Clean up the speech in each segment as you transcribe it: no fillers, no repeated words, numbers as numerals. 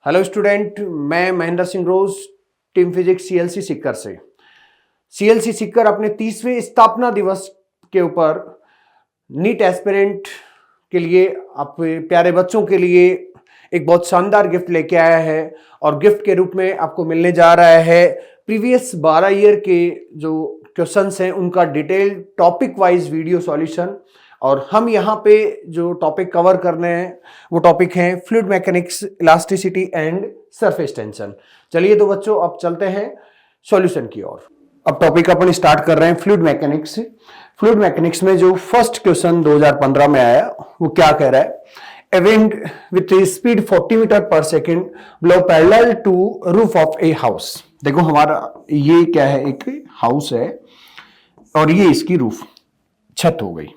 Hello student, मैं महेंद्र सिंह रोज, team physics CLC सिक्कर से। CLC सिक्कर अपने 30वें स्थापना दिवस के ऊपर नीट एस्पिरेंट के लिए, आप प्यारे बच्चों के लिए एक बहुत शानदार गिफ्ट लेके आया है। और गिफ्ट के रूप में आपको मिलने जा रहा है प्रीवियस 12 ईयर के जो क्वेश्चंस हैं उनका detail topic wise video solution. और हम यहाँ पे जो टॉपिक कवर करने हैं वो टॉपिक हैं fluid mechanics, elasticity and surface tension. चलिए तो बच्चों अब चलते हैं सॉल्यूशन की ओर। अब टॉपिक अपन स्टार्ट कर रहे हैं फ्लूइड मैकेनिक्स से। फ्लूइड मैकेनिक्स में जो फर्स्ट क्वेश्चन 2015 में आया वो क्या कह रहा है? A wind with a speed 40 metre per second blow parallel to roof of a house। देखो हमारा ये क्या है, एक हाउस है और ये इसकी रूफ, छत हो गई।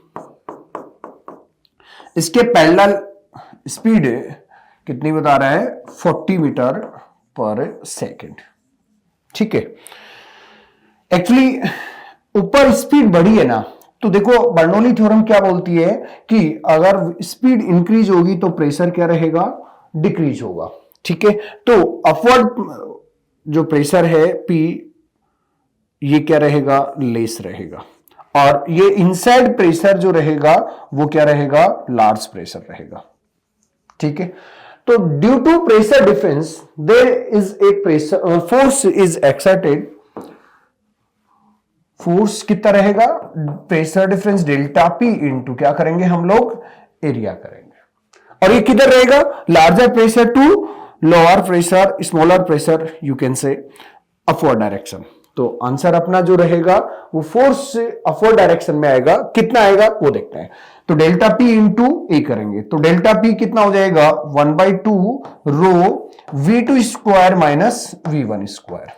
इसके पैरेलल स्पीड कितनी बता रहा है? 40 मीटर पर सेकेंड। ठीक है, एक्चुअली ऊपर स्पीड बढ़ी है ना, तो देखो बर्नौली थ्योरम क्या बोलती है कि अगर स्पीड इंक्रीज होगी तो प्रेशर क्या रहेगा? डिक्रीज होगा। ठीक है, तो अपवर्ड जो प्रेशर है P, ये क्या रहेगा? लेस रहेगा। और ये इनसाइड प्रेशर जो रहेगा वो क्या रहेगा? लार्ज प्रेशर रहेगा। ठीक है, तो due to pressure difference there is a pressure force is exerted. Force कितना रहेगा? Pressure difference delta P into क्या करेंगे हम लोग? एरिया करेंगे। और ये किधर रहेगा? Larger pressure to lower pressure, smaller pressure, you can say upward direction. तो आंसर अपना जो रहेगा वो फोर्स से अपवर्ड डायरेक्शन में आएगा। कितना आएगा वो देखते हैं। तो डेल्टा पी इंटू ए करेंगे तो डेल्टा पी कितना हो जाएगा? 1/2 रो V2 square minus V1 square.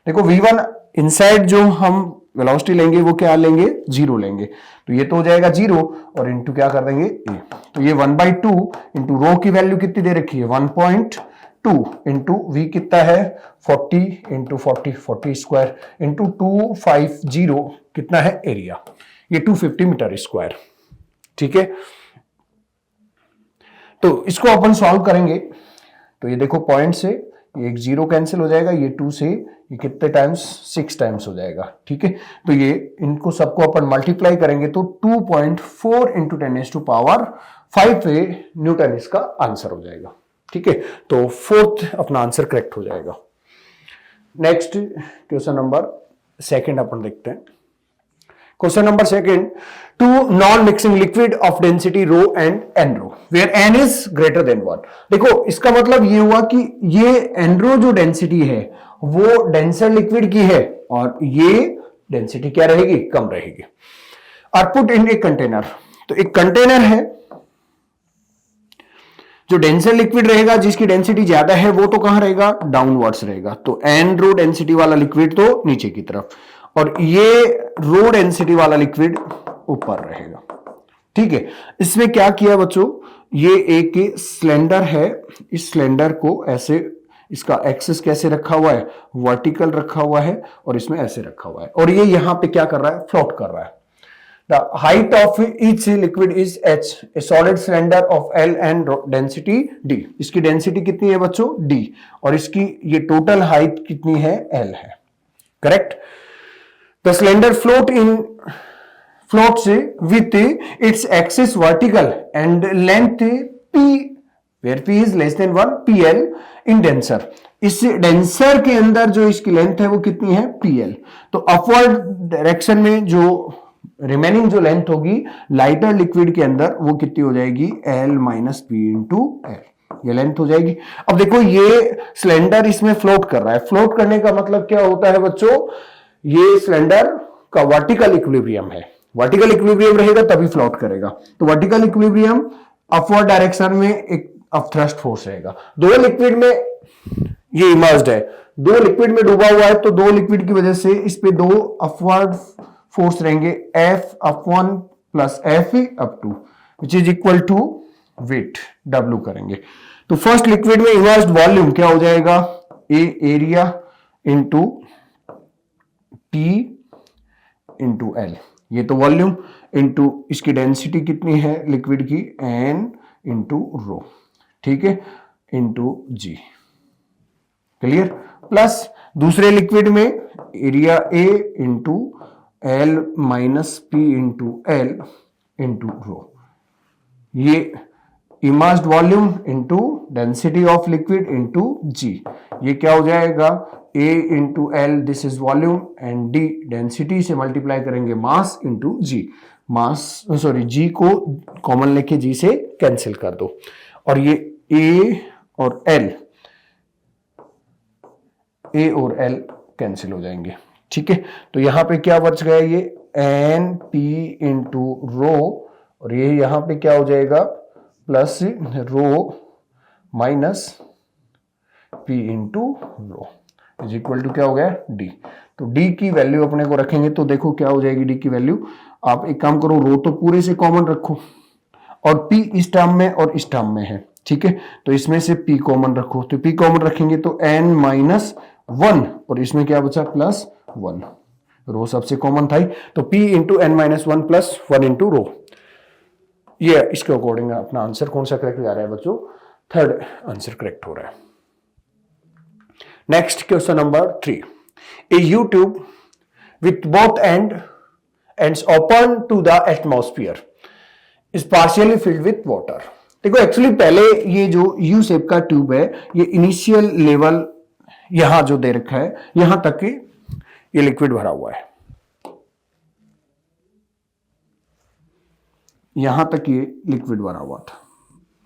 देखो V1 इनसाइड जो हम वेलोसिटी लेंगे वो क्या लेंगे? 0 लेंगे, तो ये तो हो जाएगा 0 और इंटू क्या कर देंगे? ए। तो ये 1/2 इंटू रो की वैल्यू कितनी दे रखी है? 1.2 इंटू वी कितना है? 40 इंटू 40 स्क्वायर इंटू 250 कितना है एरिया? ये 250 मीटर स्क्वायर। ठीक है, तो इसको अपन सॉल्व करेंगे। तो ये देखो पॉइंट से ये एक 0 कैंसिल हो जाएगा, ये 2 से ये कितने टाइम्स? 6 टाइम्स हो जाएगा। ठीक है, तो ये इनको सबको अपन मल्टीप्लाई करेंगे तो 2.4 इंटू 10⁵ न्यूटन इसका आंसर हो जाएगा। ठीक है, तो फोर्थ अपना आंसर करेक्ट हो जाएगा। नेक्स्ट क्वेश्चन नंबर सेकंड अपन देखते हैं। Question number second, two non mixing liquid of density rho and n rho where n is greater than 1। देखो इसका मतलब ये हुआ कि ये एन रो जो डेंसिटी है वो डेंसर लिक्विड की है और ये डेंसिटी क्या रहेगी? कम रहेगी। Are put in a container, तो एक कंटेनर है जो डेंसर लिक्विड रहेगा, जिसकी डेंसिटी ज्यादा है वो तो कहां रहेगा? डाउनवर्ड्स रहेगा। तो एन रो डेंसिटी वाला लिक्विड तो नीचे की तरफ, और ये रो डेंसिटी वाला लिक्विड ऊपर रहेगा। ठीक है, इसमें क्या किया बच्चों? ये एक सिलेंडर है, इस सिलेंडर को ऐसे, इसका एक्सिस कैसे रखा हुआ है? वर्टिकल रखा हुआ है और इसमें ऐसे रखा हुआ है, और ये यहां पे क्या कर रहा है? फ्लोट कर रहा है। The height of each liquid is h, a solid cylinder of L and density D। इसकी डेंसिटी कितनी है बच्चों? D, और इसकी ये टोटल हाइट कितनी है? L है। Correct. The cylinder floats with its axis vertical and length P, where P is less than 1, PL in denser। इस डेंसर के अंदर जो इसकी लेंथ है वो कितनी है? PL। तो अपवर्ड डायरेक्शन में जो रिमेनिंग जो लेंथ होगी लाइटर लिक्विड के अंदर वो कितनी हो जाएगी? L minus P into L, ये लेंथ हो जाएगी। अब देखो ये सिलेंडर इसमें फ्लोट कर रहा है। फ्लोट करने का मतलब क्या होता है बच्चों? ये सिलेंडर का वर्टिकल इक्विलिब्रियम है, वर्टिकल इक्विलिब्रियम रहेगा तभी फ्लोट करेगा। तो वर्टिकल इक्विलिब्रियम अपवर्ड डायरेक्शन में एक अपथ्रस्ट फोर्स रहेगा। दो लिक्विड में ये इमर्ज्ड है, दो लिक्विड में डूबा हुआ है, तो दो लिक्विड की वजह से इस पे दो अपवर्ड फोर्स रहेंगे, F/1 प्लस F/2 which is equal to weight W करेंगे। तो फर्स्ट लिक्विड में इमर्ज्ड वॉल्यूम क्या हो जाएगा? A area into T into L, ये तो वॉल्यूम इंटू इसकी डेंसिटी कितनी है लिक्विड की? N into rho. ठीक है, इंटू जी। क्लियर? प्लस दूसरे लिक्विड में area A into L minus P into L into rho. ये immersed volume into density of liquid into g. ये क्या हो जाएगा? A into L, this is volume, and D density से multiply करेंगे mass into जी। Mass sorry जी को common लेके जी से कैंसिल कर दो, और ये ए और एल कैंसिल हो जाएंगे। ठीक है, तो यहां पे क्या बच गया? ये एन पी इंटू रो, और ये यहां पे क्या हो जाएगा? Plus rho minus P into rho is equal to क्या हो गया? डी। तो डी की वैल्यू अपने को रखेंगे तो देखो क्या हो जाएगी डी की वैल्यू। आप एक काम करो, रो तो पूरे से कॉमन रखो, और पी इस टर्म में और इस टर्म में है। ठीक है, तो इसमें से पी कॉमन रखो, तो पी कॉमन रखेंगे तो एन माइनस 1, और इसमें क्या बचा? प्लस 1। रो सबसे कॉमन था ही, तो P into n minus 1 plus 1 into rho. ये इसके अकॉर्डिंग अपना आंसर कौन सा करेक्ट जा रहा है बच्चों? थर्ड आंसर करेक्ट हो रहा है। Next question number 3। A you tube with both ends open to the atmosphere is partially filled with water। देखो एक्चुअली पहले ये जो यू शेप का ट्यूब है, ये इनिशियल लेवल यहां जो दे रखा है, यहां तक कि ये लिक्विड भरा हुआ है, यहां तक ये लिक्विड भरा हुआ था।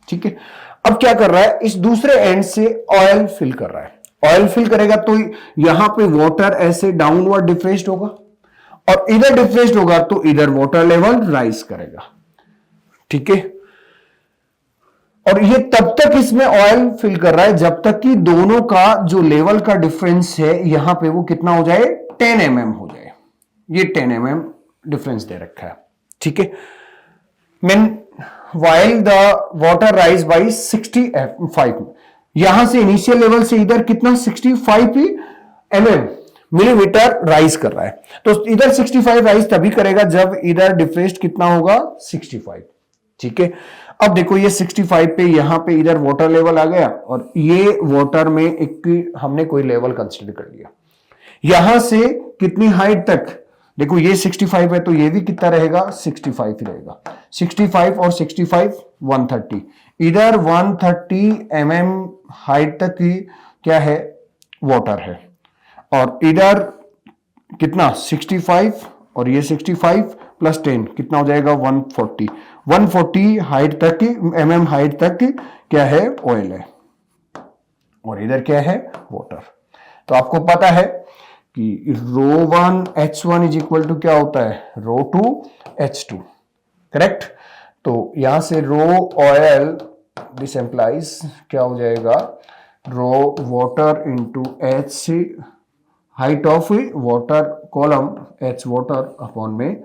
ठीक है, अब क्या कर रहा है? इस दूसरे एंड से ऑयल फिल कर रहा है। ऑयल फिल करेगा तो यहां पे वाटर ऐसे डाउनवर्ड डिफ्रेस्ड होगा, और इधर डिफ्रेस्ड होगा तो इधर वाटर लेवल राइज करेगा। ठीक है, और ये तब तक इसमें ऑयल फिल कर रहा है जब तक कि दोनों का जो लेवल का डिफरेंस है यहां पे वो कितना हो जाए? 10 mm हो जाए। ये 10 mm डिफरेंस दे रखा है। ठीक है, mean while the water rise by 65, यहां से इनिशियल लेवल से इधर कितना? 65 mm मिलीमीटर राइज कर रहा है, तो इधर 65 राइज तभी करेगा जब इधर डिफ्रेस्ड कितना होगा? 65। ठीक है, अब देखो ये 65 पे यहां पे इधर वाटर लेवल आ गया, और ये वाटर में एक हमने कोई लेवल कंसीडर कर लिया। यहां से कितनी हाइट तक? देखो ये 65 है तो ये भी कितना रहेगा? 65 ही रहेगा। 65 और 65 130, इधर 130 mm हाइट तक ही क्या है? वाटर है, और इधर कितना? 65, और ये 65 प्लस 10 कितना हो जाएगा? 140। 140 हाइट तक की mm हाइट तक की क्या है? ऑयल है, और इधर क्या है? वाटर। तो आपको पता है कि ρ1 H1 इज इक्वल टू क्या होता है? ρ2 H2। करेक्ट? तो यहां से रो ऑयल, दिस एम्प्लाइज क्या हो जाएगा? Rho water into H height of water column H water upon में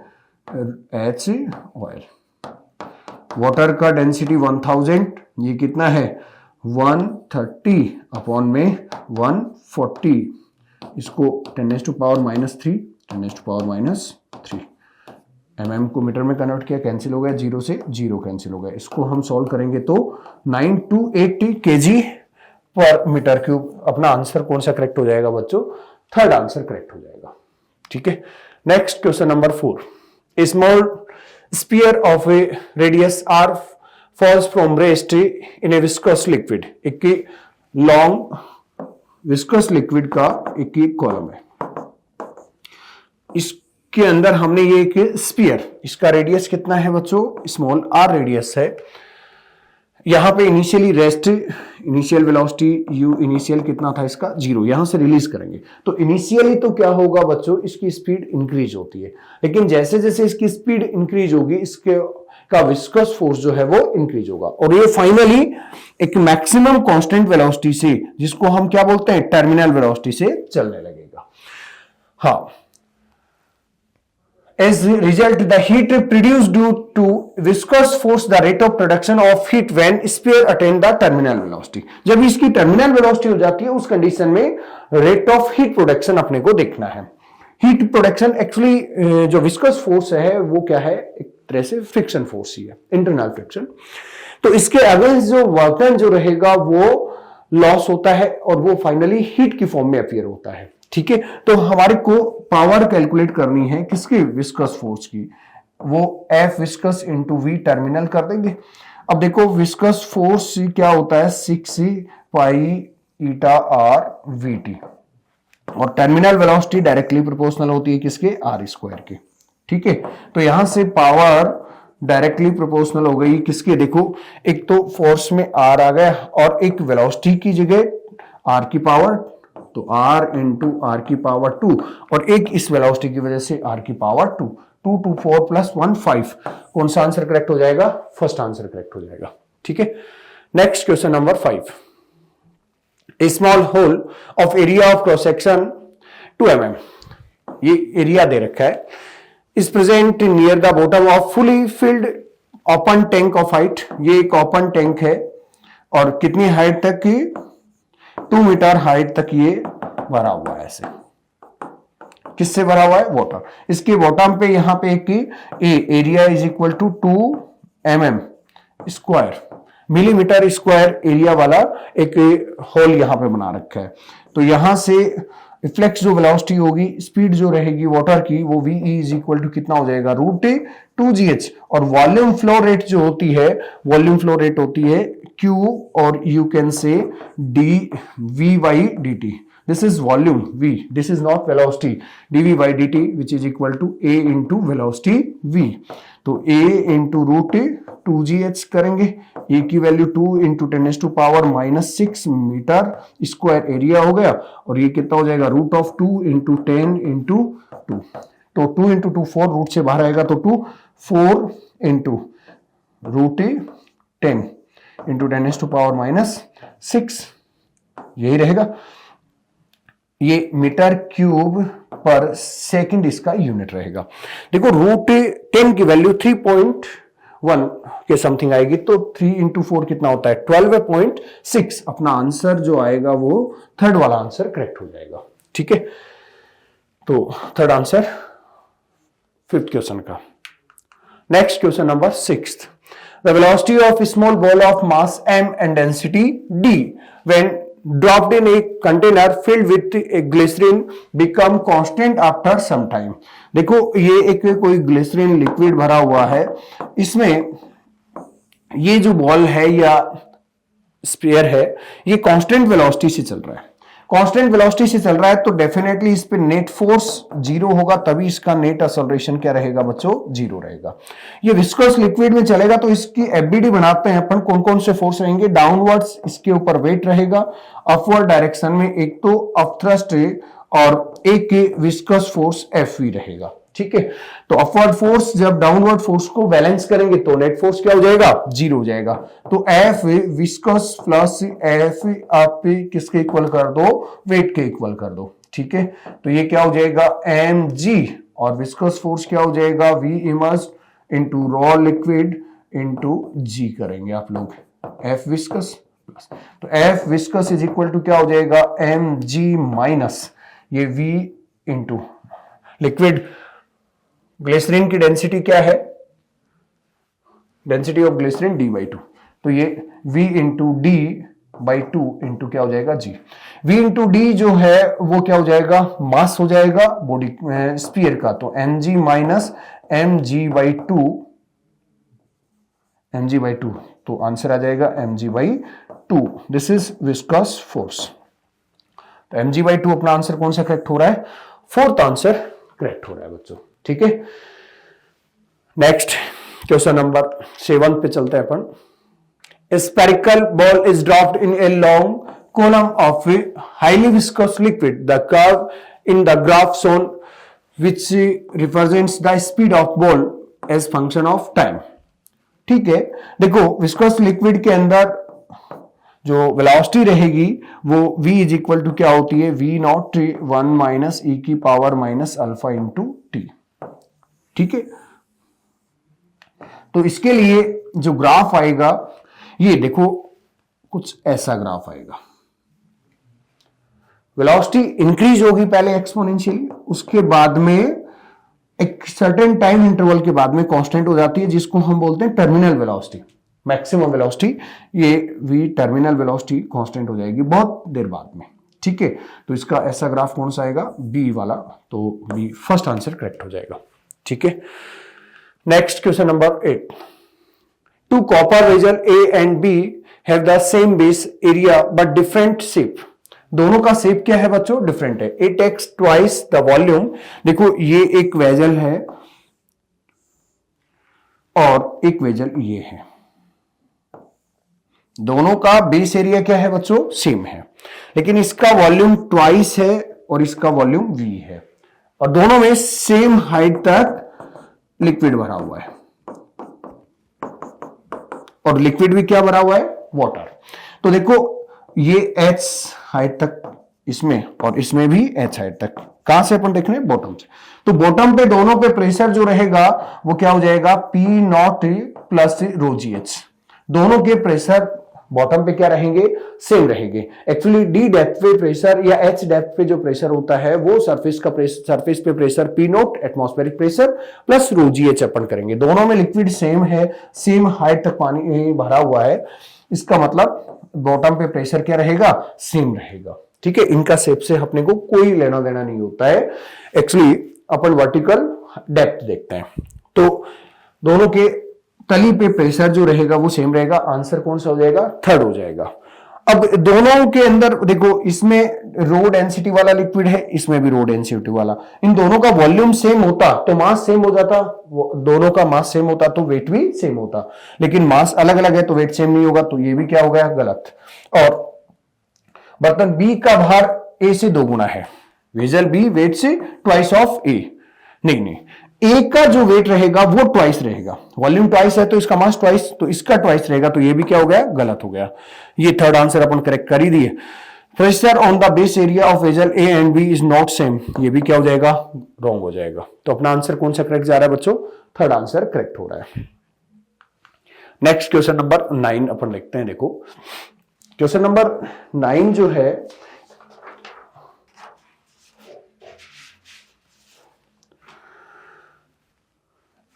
H ऑयल। वाटर का डेंसिटी 1000, ये कितना है? 130 अपॉन में 140, इसको 10⁻⁻3 10⁻⁻3 mm को मीटर में कन्वर्ट किया, कैंसिल हो गया, 0 से 0 कैंसिल हो गया। इसको हम सॉल्व करेंगे तो 9280 kg पर मीटर क्यूब। अपना आंसर कौन सा करेक्ट हो जाएगा बच्चों? थर्ड आंसर करेक्ट हो जाएगा। ठीक है, next question number 4। A small sphere of a radius r falls from rest in a viscous liquid. एक लॉन्ग विस्कस लिक्विड का एक कॉलम है, इसके अंदर हमने ये एक स्पीयर, इसका रेडियस कितना है बच्चों? स्मॉल आर रेडियस है। यहां पे initially rest, initial velocity you initial कितना था इसका? 0। यहां से रिलीज करेंगे तो इनिशियली तो क्या होगा बच्चों? इसकी स्पीड इंक्रीज होती है, लेकिन जैसे जैसे इसकी स्पीड इंक्रीज होगी इसके का विस्कस फोर्स जो है वो इंक्रीज होगा, और ये फाइनली एक मैक्सिमम कांस्टेंट वेलोसिटी से, जिसको हम क्या बोलते हैं? टर्मिनल वेलोसिटी से चलने लगेगा। हाँ, as a result the heat produced due to viscous force, the rate of production of heat when sphere attain the terminal velocity। जब इसकी टर्मिनल वेलोसिटी हो जाती है उस कंडीशन में रेट ऑफ हीट प्रोडक्शन अपने को देखना है। हीट प्रोडक्शन एक्चुअली जो विस्कस फोर्स है वो क्या है? एक तरह से फ्रिक्शन फोर्स ही है, इंटरनल फ्रिक्शन। तो इसके अगेंस्ट जो वर्क डन जो रहेगा वो लॉस होता है और वो फाइनली हीट की फॉर्म में अपीयर होता है। ठीक है, तो हमारे को पावर कैलकुलेट करनी है किसकी, विस्कस फोर्स की, वो F viscous into V terminal कर देंगे। अब देखो विस्कस फोर्स क्या होता है, 6 पाई ईटा आर वी टी, और टर्मिनल वेलोसिटी डायरेक्टली प्रोपोर्शनल होती है किसके, आर स्क्वायर के। ठीक है, तो यहां से पावर डायरेक्टली प्रोपोर्शनल हो गई किसके, देखो एक तो फोर्स में आर आ गया और एक वेलोसिटी की जगह आर की पावर, तो आर इंटू आर की पावर 2, और एक इस वेलोसिटी की वजह से आर की पावर 2, 2 2 4 प्लस 1 5। कौन सा आंसर करेक्ट हो जाएगा, फर्स्ट आंसर करेक्ट हो जाएगा। ठीक है, next question number 5। A small hole of area of cross section 2 mm, ये एरिया दे रखा है, is present near the bottom of fully filled open tank of height. ये एक ओपन टैंक है और कितनी हाइट तक की, 2 मीटर हाइट तक ये भरा हुआ है। ऐसे किससे भरा हुआ है, वाटर। इसके बॉटम पे यहां पे एक area is equal to 2 mm square, millimetre square area वाला एक होल यहां पे बना रखा है। तो यहां से रिफ्लेक्स जो वेलोसिटी होगी, स्पीड जो रहेगी वाटर की, वो वी इज इक्वल टू कितना हो जाएगा, √2gh, और वॉल्यूम फ्लो रेट जो होती है, वॉल्यूम फ्लो रेट होती है Q, और यू कैन से dV/dt। This is volume V, this is not velocity, dV/dt which is equal to A into velocity V। तो A into √2gh करेंगे, A की value 2 into 10⁻⁻6 metre square area हो गया, और ये कितना हो जाएगा, √2 into 10 into 2, तो 2 into 2 4, रूट से बाहर आएगा तो 2, 4 into √10 into 10⁻⁻6, यही रहेगा। ये मीटर क्यूब पर सेकंड इसका यूनिट रहेगा। देखो √10 की वैल्यू 3.1 के समथिंग आएगी, तो 3 into 4 कितना होता है, 12.6। अपना आंसर जो आएगा वो थर्ड वाला आंसर करेक्ट हो जाएगा। ठीक है, तो थर्ड आंसर फिफ्थ क्वेश्चन का। Next question number 6। The velocity of a small ball of mass m and density d when dropped in a container filled with a glycerin become constant after some time। देखो ये एक कोई glycerine liquid भरा हुआ है, इसमें ये जो बॉल है या स्फीयर है, ये कांस्टेंट वेलोसिटी से चल रहा है। कांस्टेंट वेलोसिटी से चल रहा है तो डेफिनेटली इस पे नेट फोर्स 0 होगा, तभी इसका नेट एक्सेलरेशन क्या रहेगा बच्चों, 0 रहेगा। ये विस्कोस लिक्विड में चलेगा तो इसकी एफबीडी बनाते हैं अपन, कौन कौन से फोर्स रहेंगे, डाउनवर्ड्स इसके ऊपर वेट रहेगा, अपवर्ड डायरेक्शन में एक तो अपथ्रस्ट और एक विस्कस फोर्स एफवी रहेगा। ठीक है, तो अपवर्ड फोर्स जब डाउनवर्ड फोर्स को बैलेंस करेंगे तो नेट फोर्स क्या हो जाएगा, 0 हो जाएगा। तो एफ विस्कस प्लस एफ आप किसके इक्वल कर दो, वेट के इक्वल कर दो। ठीक है, तो ये क्या हो जाएगा, एम जी, और विस्कस फोर्स क्या हो जाएगा, V immersed into rho liquid into g करेंगे आप लोग, एफ विस्कस प्लस, तो F viscous is equal to क्या हो जाएगा, एम जी माइनस ये वी इंटू लिक्विड। ग्लिसरीन की डेंसिटी क्या है, डेंसिटी ऑफ ग्लिसरीन d/2, तो ये v into D by 2 into क्या हो जाएगा g। v इंटू डी जो है वो क्या हो जाएगा, मास हो जाएगा बॉडी स्पीयर का, तो mg माइनस mg/2, mg/2, तो आंसर आ जाएगा mg/2। This is viscous force, तो mg/2 अपना आंसर कौन सा करेक्ट हो रहा है, फोर्थ आंसर करेक्ट हो रहा है बच्चों। ठीक है, नेक्स्ट क्वेश्चन नंबर 7 पे चलते हैं अपन। A spherical ball is dropped in a long column of highly viscous liquid. The curve in the graph shown which represents the speed of ball as function of time। ठीक है, देखो viscous liquid के अंदर जो velocity रहेगी वो v is equal to क्या होती है, v0 1 माइनस e की power minus alpha into T. ठीक है, तो इसके लिए जो ग्राफ आएगा, ये देखो कुछ ऐसा ग्राफ आएगा, वेलोसिटी इंक्रीज होगी पहले एक्सपोनेंशियली, उसके बाद में एक सर्टेन टाइम इंटरवल के बाद में कांस्टेंट हो जाती है, जिसको हम बोलते हैं टर्मिनल वेलोसिटी। मैक्सिमम वेलोसिटी, ये v टर्मिनल वेलोसिटी कांस्टेंट हो जाएगी बहुत देर बाद में। ठीक है, तो इसका ऐसा ग्राफ कौन सा आएगा, बी वाला, तो बी फर्स्ट आंसर करेक्ट हो जाएगा। ठीक है, next question number 8, two copper vessel A and B have the same base area but different shape. दोनों का शेप क्या है बच्चों, डिफरेंट है। It takes twice the volume. देखो ये एक वेजल है और एक वेजल ये है, दोनों का बेस एरिया क्या है बच्चों, सेम है, लेकिन इसका वॉल्यूम ट्वाइस है और इसका वॉल्यूम v है, और दोनों में सेम हाइट तक लिक्विड भरा हुआ है, और लिक्विड भी क्या भरा हुआ है, वाटर। तो देखो ये h हाइट तक इसमें और इसमें भी h हाइट तक, कहां से अपन देख रहे हैं, बॉटम से। तो बॉटम पे दोनों पे प्रेशर जो रहेगा वो क्या हो जाएगा, P naught plus rho g h. दोनों के प्रेशर बॉटम पे क्या रहेंगे, सेम रहेंगे। एक्चुअली डी डेप्थ पे प्रेशर या एच डेप्थ पे जो प्रेशर होता है वो सरफेस का प्रेशर, सरफेस पे pressure P naught atmospheric pressure plus rho g h अपन करेंगे। दोनों में लिक्विड सेम है, सेम हाइट तक पानी भरा हुआ है, इसका मतलब बॉटम पे प्रेशर क्या रहेगा, सेम रहेगा। ठीक है, इनका शेप से अपने को कोई लेना देना नहीं होता है। एक्चुअली अपन वर्टिकल डेप्थ देखते हैं, तो दोनों के तली पे प्रेशर जो रहेगा वो सेम रहेगा। आंसर कौन सा हो जाएगा, थर्ड हो जाएगा। अब दोनों के अंदर देखो, इसमें रो डेंसिटी वाला लिक्विड है, इसमें भी रो डेंसिटी वाला, इन दोनों का वॉल्यूम सेम होता तो मास सेम हो जाता, दोनों का मास सेम होता तो वेट भी सेम होता, लेकिन मास अलग अलग है तो वेट सेम नहीं होगा, तो ये भी क्या हो गया, गलत। और बर्तन बी का भार ए से 2 गुना है, वेजल बी वेट से ट्वाइस ऑफ ए, नहीं, ए का जो वेट रहेगा वो ट्वाइस रहेगा, वॉल्यूम ट्वाइस है तो इसका मास ट्वाइस, तो इसका ट्वाइस रहेगा, तो ये भी क्या हो गया, गलत हो गया। ये थर्ड आंसर अपन करेक्ट कर ही दिए। Pressure on the base area of vessel A and B is not same, ये भी क्या हो जाएगा, रॉन्ग हो जाएगा। तो अपना आंसर कौन सा करेक्ट जा रहा है बच्चों, थर्ड आंसर करेक्ट हो रहा है। नेक्स्ट क्वेश्चन नंबर 9 अपन लिखते हैं। देखो क्वेश्चन नंबर 9 जो है,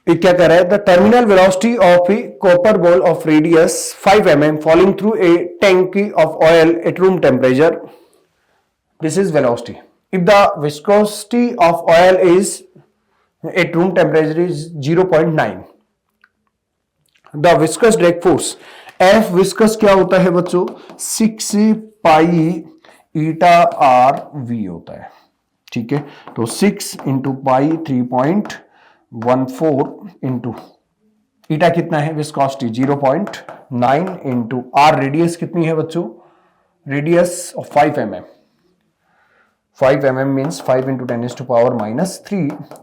क्या कह रहा है, the terminal velocity of A copper ball of radius 5 mm falling through A tank of oil at room temperature, this is velocity. If the viscosity of oil is at room temperature is 0.9, the viscous drag force, F viscous क्या होता है बच्चों, 6 पाई ईटा are we होता है। ठीक है, तो 6 into पाई 3.14 into eta कितना है, विस्कोसिटी 0.9 इंटू आर, रेडियस कितनी है बच्चों, radius of 5 mm, 5 mm means 5 into 10⁻³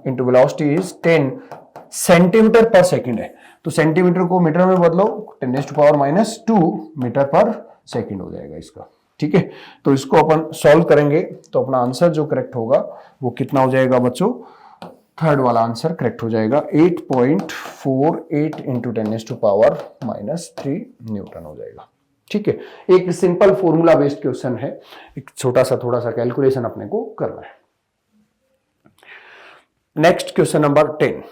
into velocity is 10 centimetre पर सेकेंड है, तो सेंटीमीटर को मीटर में बदलो, 10⁻² मीटर पर सेकेंड हो जाएगा इसका। ठीक है, तो इसको अपन सॉल्व करेंगे तो अपना आंसर जो करेक्ट होगा वो कितना हो जाएगा बच्चों, थर्ड वाला आंसर करेक्ट हो जाएगा, 8.48 इंटू 10⁻³ न्यूटन हो जाएगा। ठीक है, एक सिंपल फॉर्मूला बेस्ड क्वेश्चन है, एक छोटा सा थोड़ा सा कैलकुलेशन अपने को करना है। Next question number 10,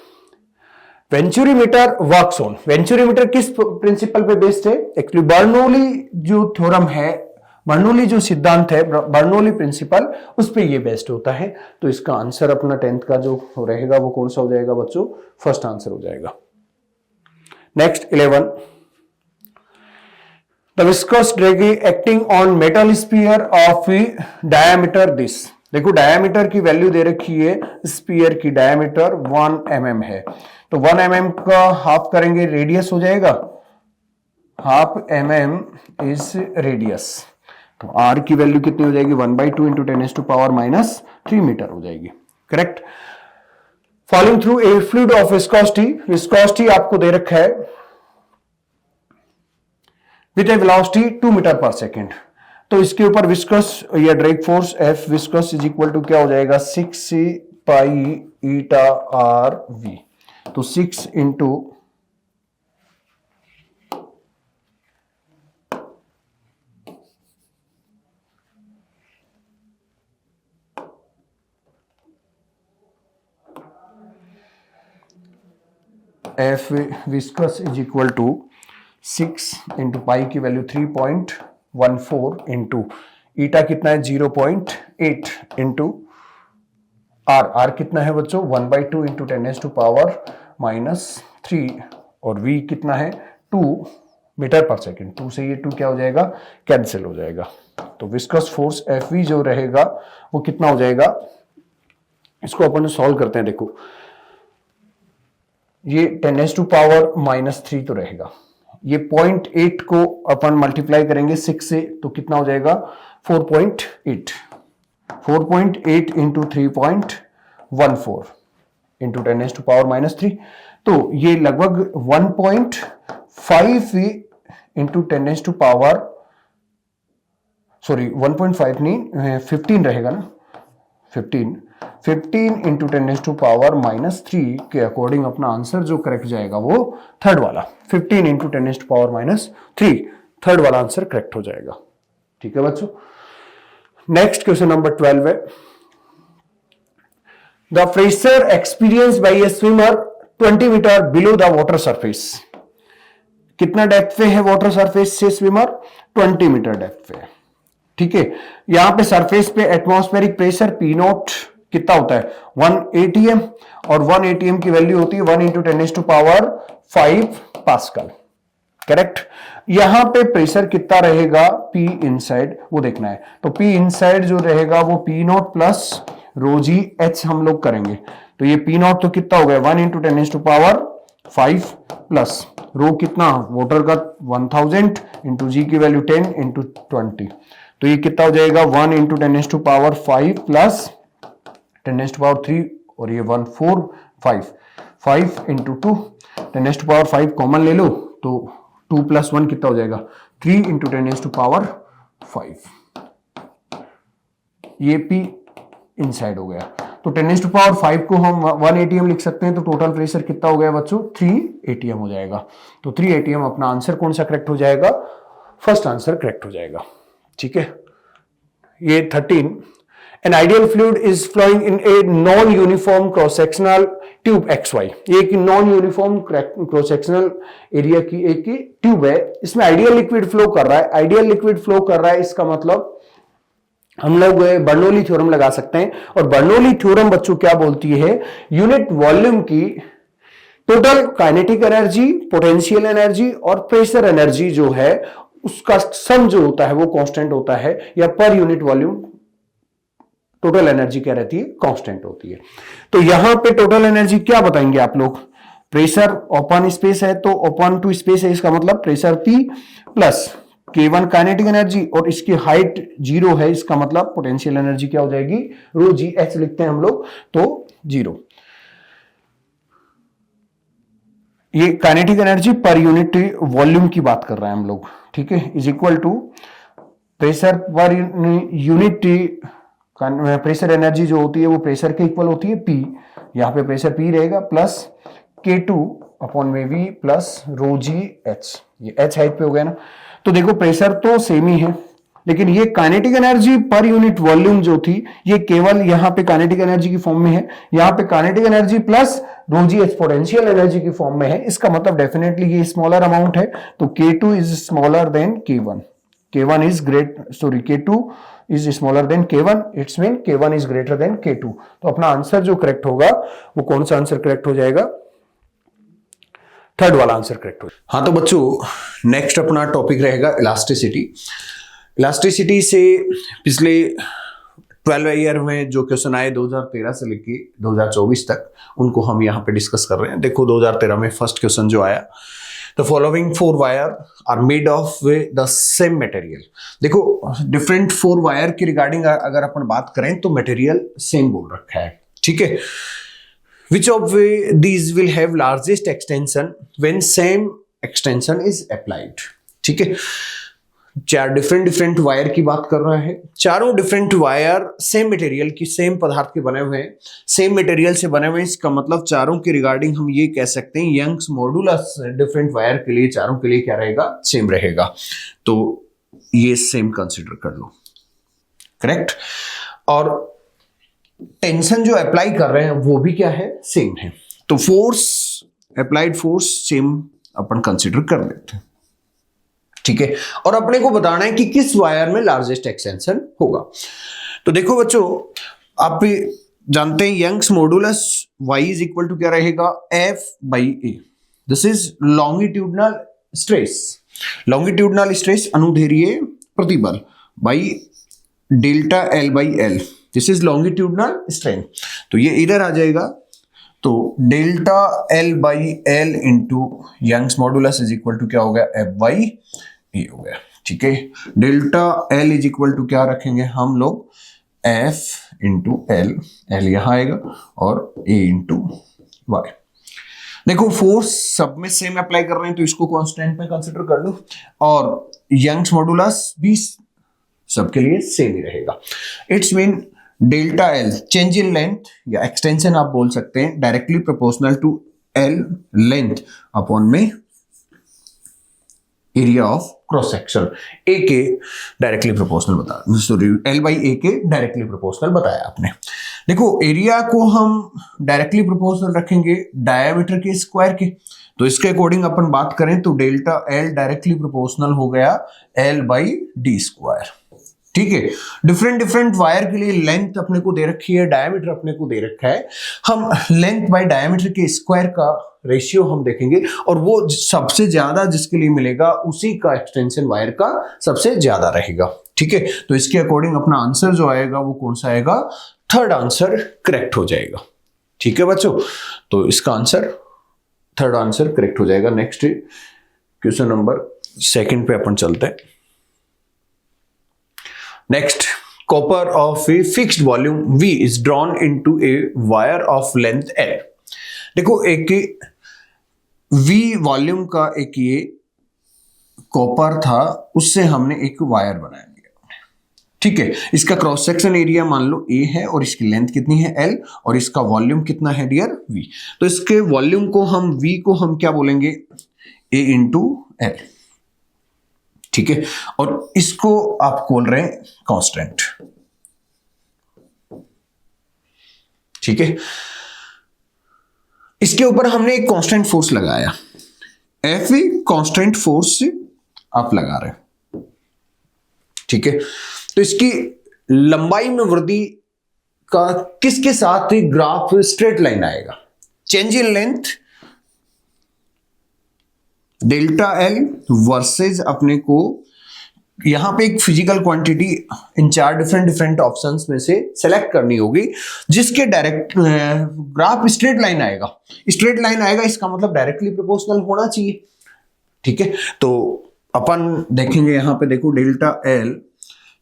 venturimeter works on, venturimeter किस प्रिंसिपल पे बेस्ड है, एक्चुअली बर्नौली जो थ्योरम है, बर्नौली जो सिद्धांत है, बर्नौली प्रिंसिपल, उस पे ये बेस्ड होता है। तो इसका आंसर अपना 10th का जो रहेगा वो कौन सा हो जाएगा बच्चों, फर्स्ट आंसर हो जाएगा। Next 11, the viscous drag acting on metal sphere of diameter this, देखो डायामीटर की वैल्यू दे रखी है, स्फीयर की डायामीटर 1 mm है, तो 1 mm का हाफ करेंगे, रेडियस हो जाएगा, हाफ mm इज रेडियस, तो r की वैल्यू कितनी हो जाएगी, 1/2 इंटू 10⁻³ मीटर हो जाएगी। Correct. Falling through a fluid of viscosity, viscosity आपको दे रखा है with a velocity 2 metre per second, तो इसके ऊपर विस्कस या drag force F viscous is equal to क्या हो जाएगा, 6 पाई ईटा आर वी, तो 6 into F viscous is equal to 6 into pi की वैल्यू 3.14 इंटू ईटा कितना है 0.8 इंटू आर कितना है बच्चों 1/2 इंटू 10⁻⁻³ और v कितना है 2 मीटर पर सेकेंड। 2 से ये 2 क्या हो जाएगा, कैंसिल हो जाएगा। तो विस्कस फोर्स Fv जो रहेगा वो कितना हो जाएगा, इसको अपन सॉल्व करते हैं। देखो ये 10⁻⁻³ तो रहेगा, ये 0.8 को अपन मल्टीप्लाई करेंगे 6 से तो कितना हो जाएगा 4.8 इंटू 3.14 इंटू 10⁻⁻³ तो ये लगभग 1.5 इंटू 1.5 नहीं 15 रहेगा ना, 15 इंटू 10⁻⁻³ के अकॉर्डिंग अपना आंसर जो करेक्ट जाएगा वो थर्ड वाला 15 इंटू 10⁻⁻³ थर्ड वाला आंसर करेक्ट हो जाएगा। ठीक है बच्चों, नेक्स्ट क्वेश्चन नंबर 12 है, the pressure experienced by a swimmer 20 metre below the water surface. कितना डेप्थ पे है वाटर सरफेस से स्विमर, 20 मीटर डेप्थ पे। ठीक है, यहां पे सरफेस पे एटमॉस्फेरिक प्रेशर पी नॉट कितना होता है 1 atm और 1 atm की वैल्यू होती है 1 इंटू 10⁵ पास्कल। करेक्ट, यहां पे प्रेशर कितना रहेगा P इनसाइड वो देखना है। तो P इनसाइड जो रहेगा वो P naught plus rho g H हम लोग करेंगे। तो ये P नॉट तो कितना हो गया 1 इंटू 10⁵ प्लस रो कितना वाटर का 1000 इंटू जी की वैल्यू 10 इंटू 20 तो ये कितना हो जाएगा 1 इंटू 10⁵ प्लस 10⁻³ और ये 5 इंटू 2 10⁻5 कॉमन ले लो तो 2 प्लस 1 कितना हो जाएगा 3 इंटू 10⁻5 ये P इनसाइड हो गया। तो 10⁻5 को हम 1 atm लिख सकते हैं तो टोटल प्रेशर कितना हो गया बच्चों 3 atm हो जाएगा। तो 3 atm अपना आंसर कौन सा करेक्ट हो जाएगा, फर्स्ट आंसर करेक्ट हो जाएगा। ठीक है, ये 13 An ideal fluid is flowing in a non-uniform cross-sectional tube XY। ये एक non-uniform cross-sectional एरिया की एक ट्यूब है, इसमें आइडियल लिक्विड फ्लो कर रहा है। आइडियल लिक्विड फ्लो कर रहा है इसका मतलब हम लोग बर्नौली थ्योरम लगा सकते हैं। और बर्नौली थ्योरम बच्चों क्या बोलती है, यूनिट वॉल्यूम की total kinetic energy, potential energy और प्रेशर एनर्जी जो है उसका सम जो होता है वो कांस्टेंट होता है, या पर यूनिट वॉल्यूम टोटल एनर्जी क्या रहती है, कांस्टेंट होती है। तो यहां पे टोटल एनर्जी क्या बताएंगे आप लोग, प्रेशर ओपन स्पेस है तो ओपन टू स्पेस है, इसका मतलब pressure P plus K1 kinetic energy और इसकी हाइट 0 है, इसका मतलब पोटेंशियल एनर्जी क्या हो जाएगी रो जी एच लिखते हैं हम लोग तो 0। ये kinetic energy per unit volume की बात कर रहे हैं हम लोग। ठीक है, is equal to pressure per unit pressure energy जो होती है वो प्रेशर के इक्वल होती है P, यहां पे प्रेशर P रहेगा प्लस K2 अपॉन में V plus rho g H, ये H हाइट पे हो गया ना। तो देखो प्रेशर तो सेम ही है लेकिन ये kinetic energy per unit volume जो थी ये केवल यहां पे काइनेटिक एनर्जी की फॉर्म में है, यहां पे kinetic energy plus rho g H potential energy की फॉर्म में है। इसका मतलब डेफिनेटली ये स्मॉलर अमाउंट है तो K2 is smaller than K1, K1 is K2 is smaller than K1, it's mean K1 is greater than K2। तो अपना आंसर जो करेक्ट होगा वो कौन सा आंसर करेक्ट हो जाएगा, थर्ड वाला आंसर करेक्ट हो। हाँ तो बच्चों नेक्स्ट अपना टॉपिक रहेगा इलास्टिसिटी। इलास्टिसिटी से पिछले 12 ईयर में जो क्वेश्चन आए 2013 से लेके 2024 तक उनको हम यहाँ पे डिस्कस कर रहे हैं। देखो 2013 में फर्स्ट क्वेश्चन जो आया, The following 4 wire are made of the same material। देखो डिफरेंट 4 वायर की रिगार्डिंग अगर अपन बात करें तो मटेरियल सेम बोल रखा है। ठीक है, which of these will have largest extension when same extension is applied। ठीक है, 4 डिफरेंट वायर की बात कर रहा है, चारों डिफरेंट वायर सेम मटेरियल की, सेम पदार्थ के बने हुए हैं, सेम मटेरियल से बने हुए हैं। इसका मतलब चारों के रिगार्डिंग हम ये कह सकते हैं यंग्स मॉडुलस डिफरेंट वायर के लिए चारों के लिए क्या रहेगा, सेम रहेगा। तो ये सेम कंसीडर कर लो, करेक्ट। और टेंशन जो अप्लाई कर रहे हैं वो भी क्या है, सेम है। तो फोर्स, अप्लाइड फोर्स सेम अपन कंसीडर कर लेते हैं। ठीक है, और अपने को बताना है कि किस वायर में लार्जेस्ट एक्सटेंशन होगा। तो देखो बच्चों, आप जानते हैं Young's modulus y is equal to क्या रहेगा, F by A. This is longitudinal stress, longitudinal stress अनुदैर्घ्य प्रतिबल by delta L by L. This is longitudinal strain, तो ये इधर आ जाएगा, तो delta L by L into Young's modulus is equal to क्या हो गया, एफ बाई ए हो गया। ठीक है, delta L is equal to क्या रखेंगे हम लोग, एफ इंटू एल, एल यहां आएगा और ए इंटू वाई। देखो फोर्स सब में सेम अप्लाई कर रहे हैं तो इसको कांस्टेंट में कंसीडर कर लो, और यंग्स मॉडुलस भी सबके लिए सेम ही रहेगा। It's mean delta L change in length या एक्सटेंशन आप बोल सकते हैं, directly proportional to L length upon में area of cross section, A के डायरेक्टली प्रोपोर्शनल बताया, सॉरी एल बाई ए के डायरेक्टली प्रोपोर्शनल बताया आपने। देखो एरिया को हम डायरेक्टली प्रोपोर्शनल रखेंगे डायमीटर के स्क्वायर के, तो इसके अकॉर्डिंग अपन बात करें तो डेल्टा एल डायरेक्टली प्रोपोर्शनल हो गया एल बाई डी स्क्वायर। ठीक है, डिफरेंट डिफरेंट वायर के लिए लेंथ अपने को दे रखी है, डायमीटर अपने को दे रखा है, हम लेंथ बाय डायमीटर के स्क्वायर का रेशियो हम देखेंगे, और वो सबसे ज्यादा जिसके लिए मिलेगा उसी का एक्सटेंशन वायर का सबसे ज्यादा रहेगा। ठीक है, तो इसके अकॉर्डिंग अपना आंसर जो आएगा वो कौन सा आएगा, थर्ड आंसर करेक्ट हो जाएगा। ठीक है बच्चों, तो इसका आंसर थर्ड आंसर करेक्ट हो जाएगा। नेक्स्ट क्वेश्चन नंबर सेकंड पे अपन चलते हैं। Next, copper of a fixed volume V is drawn into a wire of length L। देखो एक V वॉल्यूम का एक ये कॉपर था, उससे हमने एक वायर बना लिया। ठीक है, इसका क्रॉस सेक्शन एरिया मान लो A है और इसकी लेंथ कितनी है L, और इसका वॉल्यूम कितना है डियर V। तो इसके वॉल्यूम को हम V को हम क्या बोलेंगे, A इंटू L। ठीक है, और इसको आप बोल रहे हैं कांस्टेंट। ठीक है, इसके ऊपर हमने एक कांस्टेंट फोर्स लगाया, एफ कांस्टेंट फोर्स आप लगा रहे हैं। ठीक है, तो इसकी लंबाई में वृद्धि का किसके साथ ग्राफ स्ट्रेट लाइन आएगा, change in length delta L versus अपने को यहां पे एक फिजिकल क्वांटिटी इन चार डिफरेंट डिफरेंट ऑप्शंस में से सेलेक्ट करनी होगी, जिसके डायरेक्ट ग्राफ स्ट्रेट लाइन आएगा। स्ट्रेट लाइन आएगा इसका मतलब डायरेक्टली प्रोपोर्शनल होना चाहिए। ठीक है, तो अपन देखेंगे यहां पे, देखो डेल्टा एल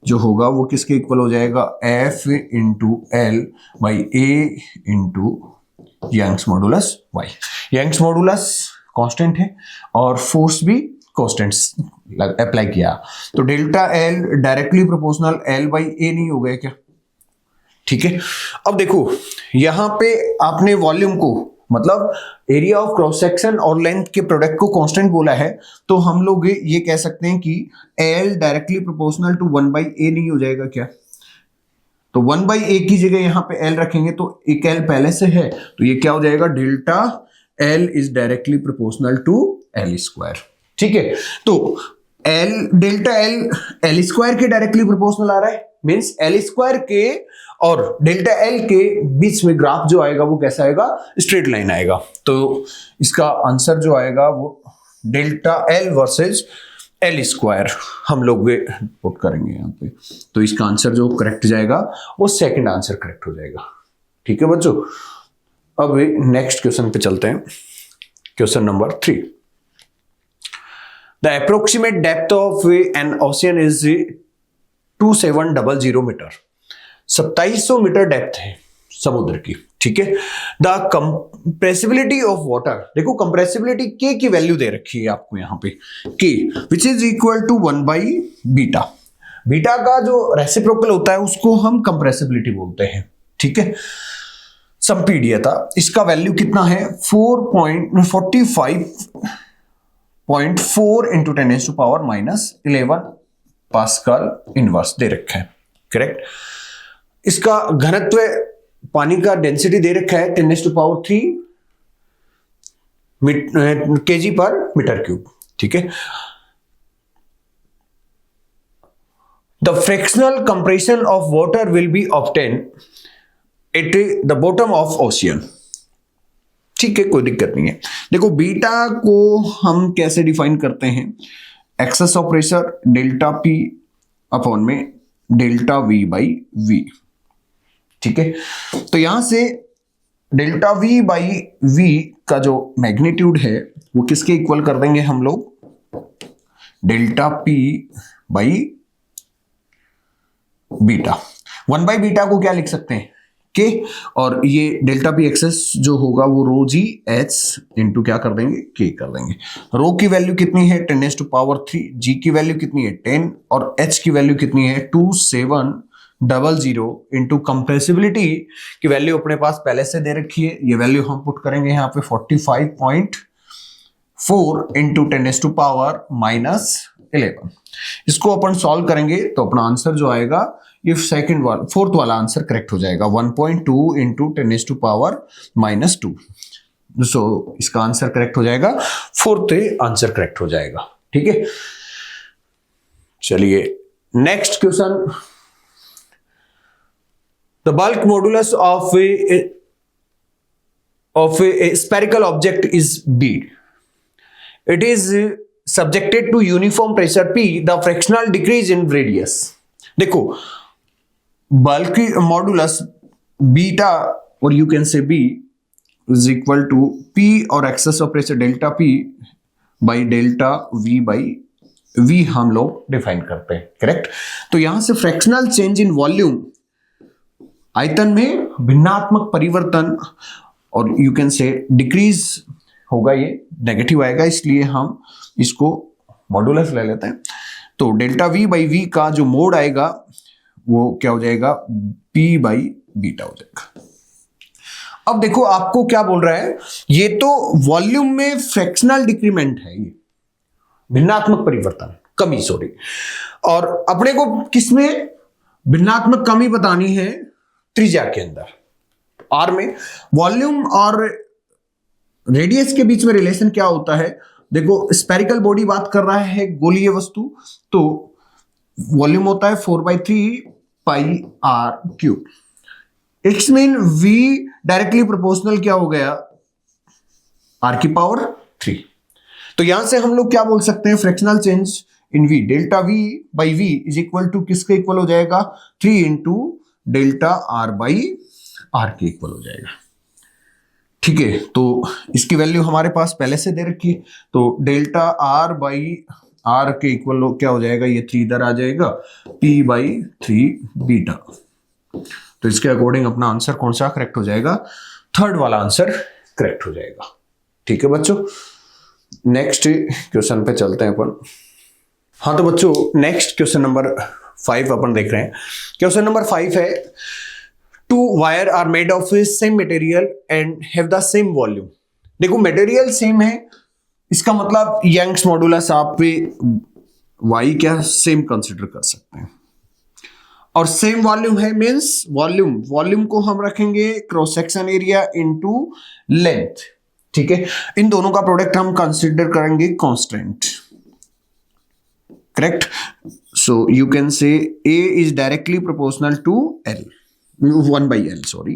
जो होगा वो किसके इक्वल हो जाएगा, F into L by A into Young's modulus Y. Young's modulus constant है और फोर्स भी कांस्टेंट अप्लाई किया, तो delta L directly proportional L by A नहीं हो गया क्या। ठीक है, अब देखो यहां पे आपने वॉल्यूम को मतलब एरिया ऑफ क्रॉस सेक्शन और लेंथ के प्रोडक्ट को कांस्टेंट बोला है, तो हम लोग ये कह सकते हैं कि L directly proportional to 1 by A नहीं हो जाएगा क्या। तो 1 बाई ए की जगह यहां पे एल रखेंगे, तो एक एल पहले से है, तो ये क्या हो जाएगा, delta L is directly proportional to L square. ठीक है, तो L डेल्टा L स्क्वायर के डायरेक्टली प्रोपोर्शनल आ रहा है, मींस L स्क्वायर के और डेल्टा L के बीच में ग्राफ जो आएगा वो कैसा आएगा, स्ट्रेट लाइन आएगा। तो इसका आंसर जो आएगा वो delta L versus L square हम लोग पुट करेंगे यहाँ पे, तो इसका आंसर जो करेक्ट जाएगा वो सेकंड आंसर करेक्ट हो जाएगा। ठीक है बच्चों, अब नेक्स्ट क्वेश्चन पे चलते हैं। Question number 3, the approximate depth of an ocean is 2700 metre. 2700 metre depth है समुद्र की। ठीक है, द कंप्रेसिबिलिटी ऑफ वाटर, देखो कंप्रेसिबिलिटी के की वैल्यू दे रखी है आपको यहाँ पे, K which is equal to 1 by beta. Beta का जो रेसिप्रोकल होता है उसको हम कंप्रेसिबिलिटी बोलते हैं। ठीक है, संपीड दिया था, इसका वैल्यू कितना है 4.45.4 इंटू 10⁻⁻11 पास्कल इनवर्स दे रखा है। करेक्ट, इसका घनत्व पानी का डेंसिटी दे रखा है 10⁻³ kg पर मीटर क्यूब। ठीक है, the fractional compression of water will be obtain at the bottom of ocean. ठीक है, कोई दिक्कत नहीं है। देखो बीटा को हम कैसे डिफाइन करते हैं, excess of pressure delta P upon में डेल्टा वी बाई वी। ठीक है, तो यहां से डेल्टा वी बाई वी का जो मैग्नीट्यूड है वो किसके इक्वल कर देंगे हम लोग, delta P by beta. 1 by beta को क्या लिख सकते हैं, के, और ये डेल्टा पी एक्सेस जो होगा वो रो जी एच इंटू क्या कर देंगे, के कर देंगे। रो की वैल्यू कितनी है 10⁻³ जी की वैल्यू कितनी है 10 और एच की वैल्यू कितनी है 2700 इंटू कंप्रेसिबिलिटी की वैल्यू अपने पास पहले से दे रखी है, ये वैल्यू हम पुट करेंगे यहाँ पे 45.4 इंटू 10⁻⁻11। इसको अपन सॉल्व करेंगे तो अपना आंसर जो आएगा ये फोर्थ वाला आंसर करेक्ट हो जाएगा 1.2 इंटू 10⁻⁻²। सो इसका आंसर करेक्ट हो जाएगा, फोर्थ आंसर करेक्ट हो जाएगा। ठीक है, चलिए next question. The bulk modulus of a spherical object is B, it is subjected to uniform pressure P, the fractional decrease in radius। देखो बल्क मॉडुलस बीटा और you can say B is equal to P और excess of pressure delta P by delta V by V हम लोग define करते हैं, correct. तो यहां से फ्रैक्शनल चेंज इन वॉल्यूम, आयतन में भिन्नात्मक परिवर्तन, और यू कैन से डिक्रीज होगा, ये नेगेटिव आएगा, इसलिए हम इसको मॉडुलस ले लेते हैं। तो डेल्टा वी बाई वी का जो मोड आएगा वो क्या हो जाएगा, पी बाई बीटा हो जाएगा। अब देखो आपको क्या बोल रहा है, ये तो वॉल्यूम में फ्रैक्शनल डिक्रीमेंट है, ये भिन्नात्मक परिवर्तन, कमी सॉरी, और अपने को किसमें भिन्नात्मक कमी बतानी है, त्रिज्या के अंदर आर में। वॉल्यूम और रेडियस के बीच में रिलेशन क्या होता है, देखो स्फेरिकल बॉडी बात कर रहा है, गोलीय वस्तु, तो वॉल्यूम होता है 4/3 pi R cube. It's mean V directly proportional क्या हो गया, r⁻3। तो यहां से हम लोग क्या बोल सकते हैं, fractional change in V, delta V by V is equal to किसके इक्वल हो जाएगा, 3 into delta R by R के इक्वल हो जाएगा। ठीक है, तो इसकी वैल्यू हमारे पास पहले से दे रखी है, तो डेल्टा R बाई R के इक्वल क्या हो जाएगा, ये 3 इधर आ जाएगा, P बाई 3 बीटा। तो इसके अकॉर्डिंग अपना आंसर कौन सा करेक्ट हो जाएगा, थर्ड वाला आंसर करेक्ट हो जाएगा। ठीक है बच्चों, नेक्स्ट क्वेश्चन पे चलते हैं अपन। हाँ तो बच्चों नेक्स्ट क्वेश्चन नंबर 5 अपन देख रहे हैं। क्वेश्चन नंबर 5 है, two wire are made of same material and have the same volume। देखो मटेरियल सेम है, इसका मतलब यंग्स मॉडुलस आप y क्या सेम कंसिडर कर सकते हैं, और सेम वॉल्यूम है, मींस वॉल्यूम को हम रखेंगे cross section area into length. ठीक है, इन दोनों का प्रोडक्ट हम कंसिडर करेंगे constant, correct. So you can say A is directly proportional to L, 1/L, sorry,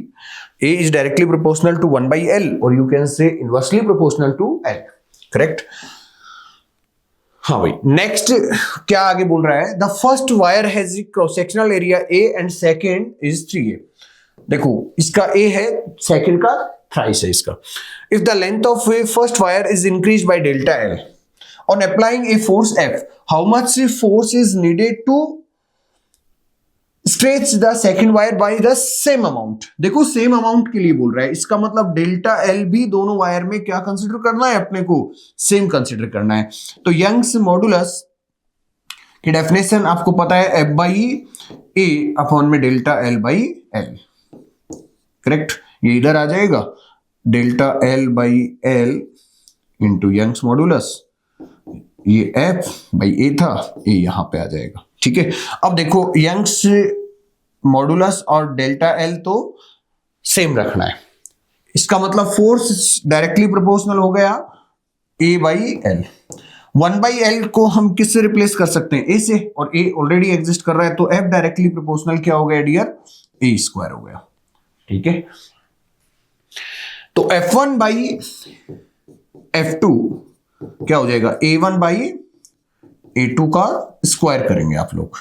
A is directly proportional to 1/L, or you can say inversely proportional to L, correct। हाँ भाई, next क्या आगे बोल रहा है, the first wire has cross sectional area A and second is 3A। देखो इसका A है, सेकेंड का थ्राइस है इसका। If the length of first wire is increase by delta L on applying a force F, how much force is needed to stretch the second wire by the same amount. देखो same amount के लिए बोल रहा है, इसका मतलब delta L भी दोनों वायर में क्या कंसिडर करना है, अपने को सेम कंसिडर करना है। तो यंग्स मॉडुलस की डेफिनेशन आपको पता है, F बाई ए अपॉन में delta L by L, correct. ये इधर आ जाएगा, delta L by L into Young's modulus, ये F बाई ए था, ये यहां पे आ जाएगा। ठीक है, अब देखो यंग्स मॉडुलस और डेल्टा एल तो सेम रखना है, इसका मतलब फोर्स डायरेक्टली प्रोपोर्शनल हो गया A बाई एल। 1/L को हम किससे रिप्लेस कर सकते हैं? ए से, और ए ऑलरेडी एग्जिस्ट कर रहा है, तो F डायरेक्टली प्रोपोर्शनल क्या हो गया डियर? ए स्क्वायर हो गया। ठीक है, तो F1/F2 क्या हो जाएगा? A1/A2 का स्क्वायर करेंगे आप लोग,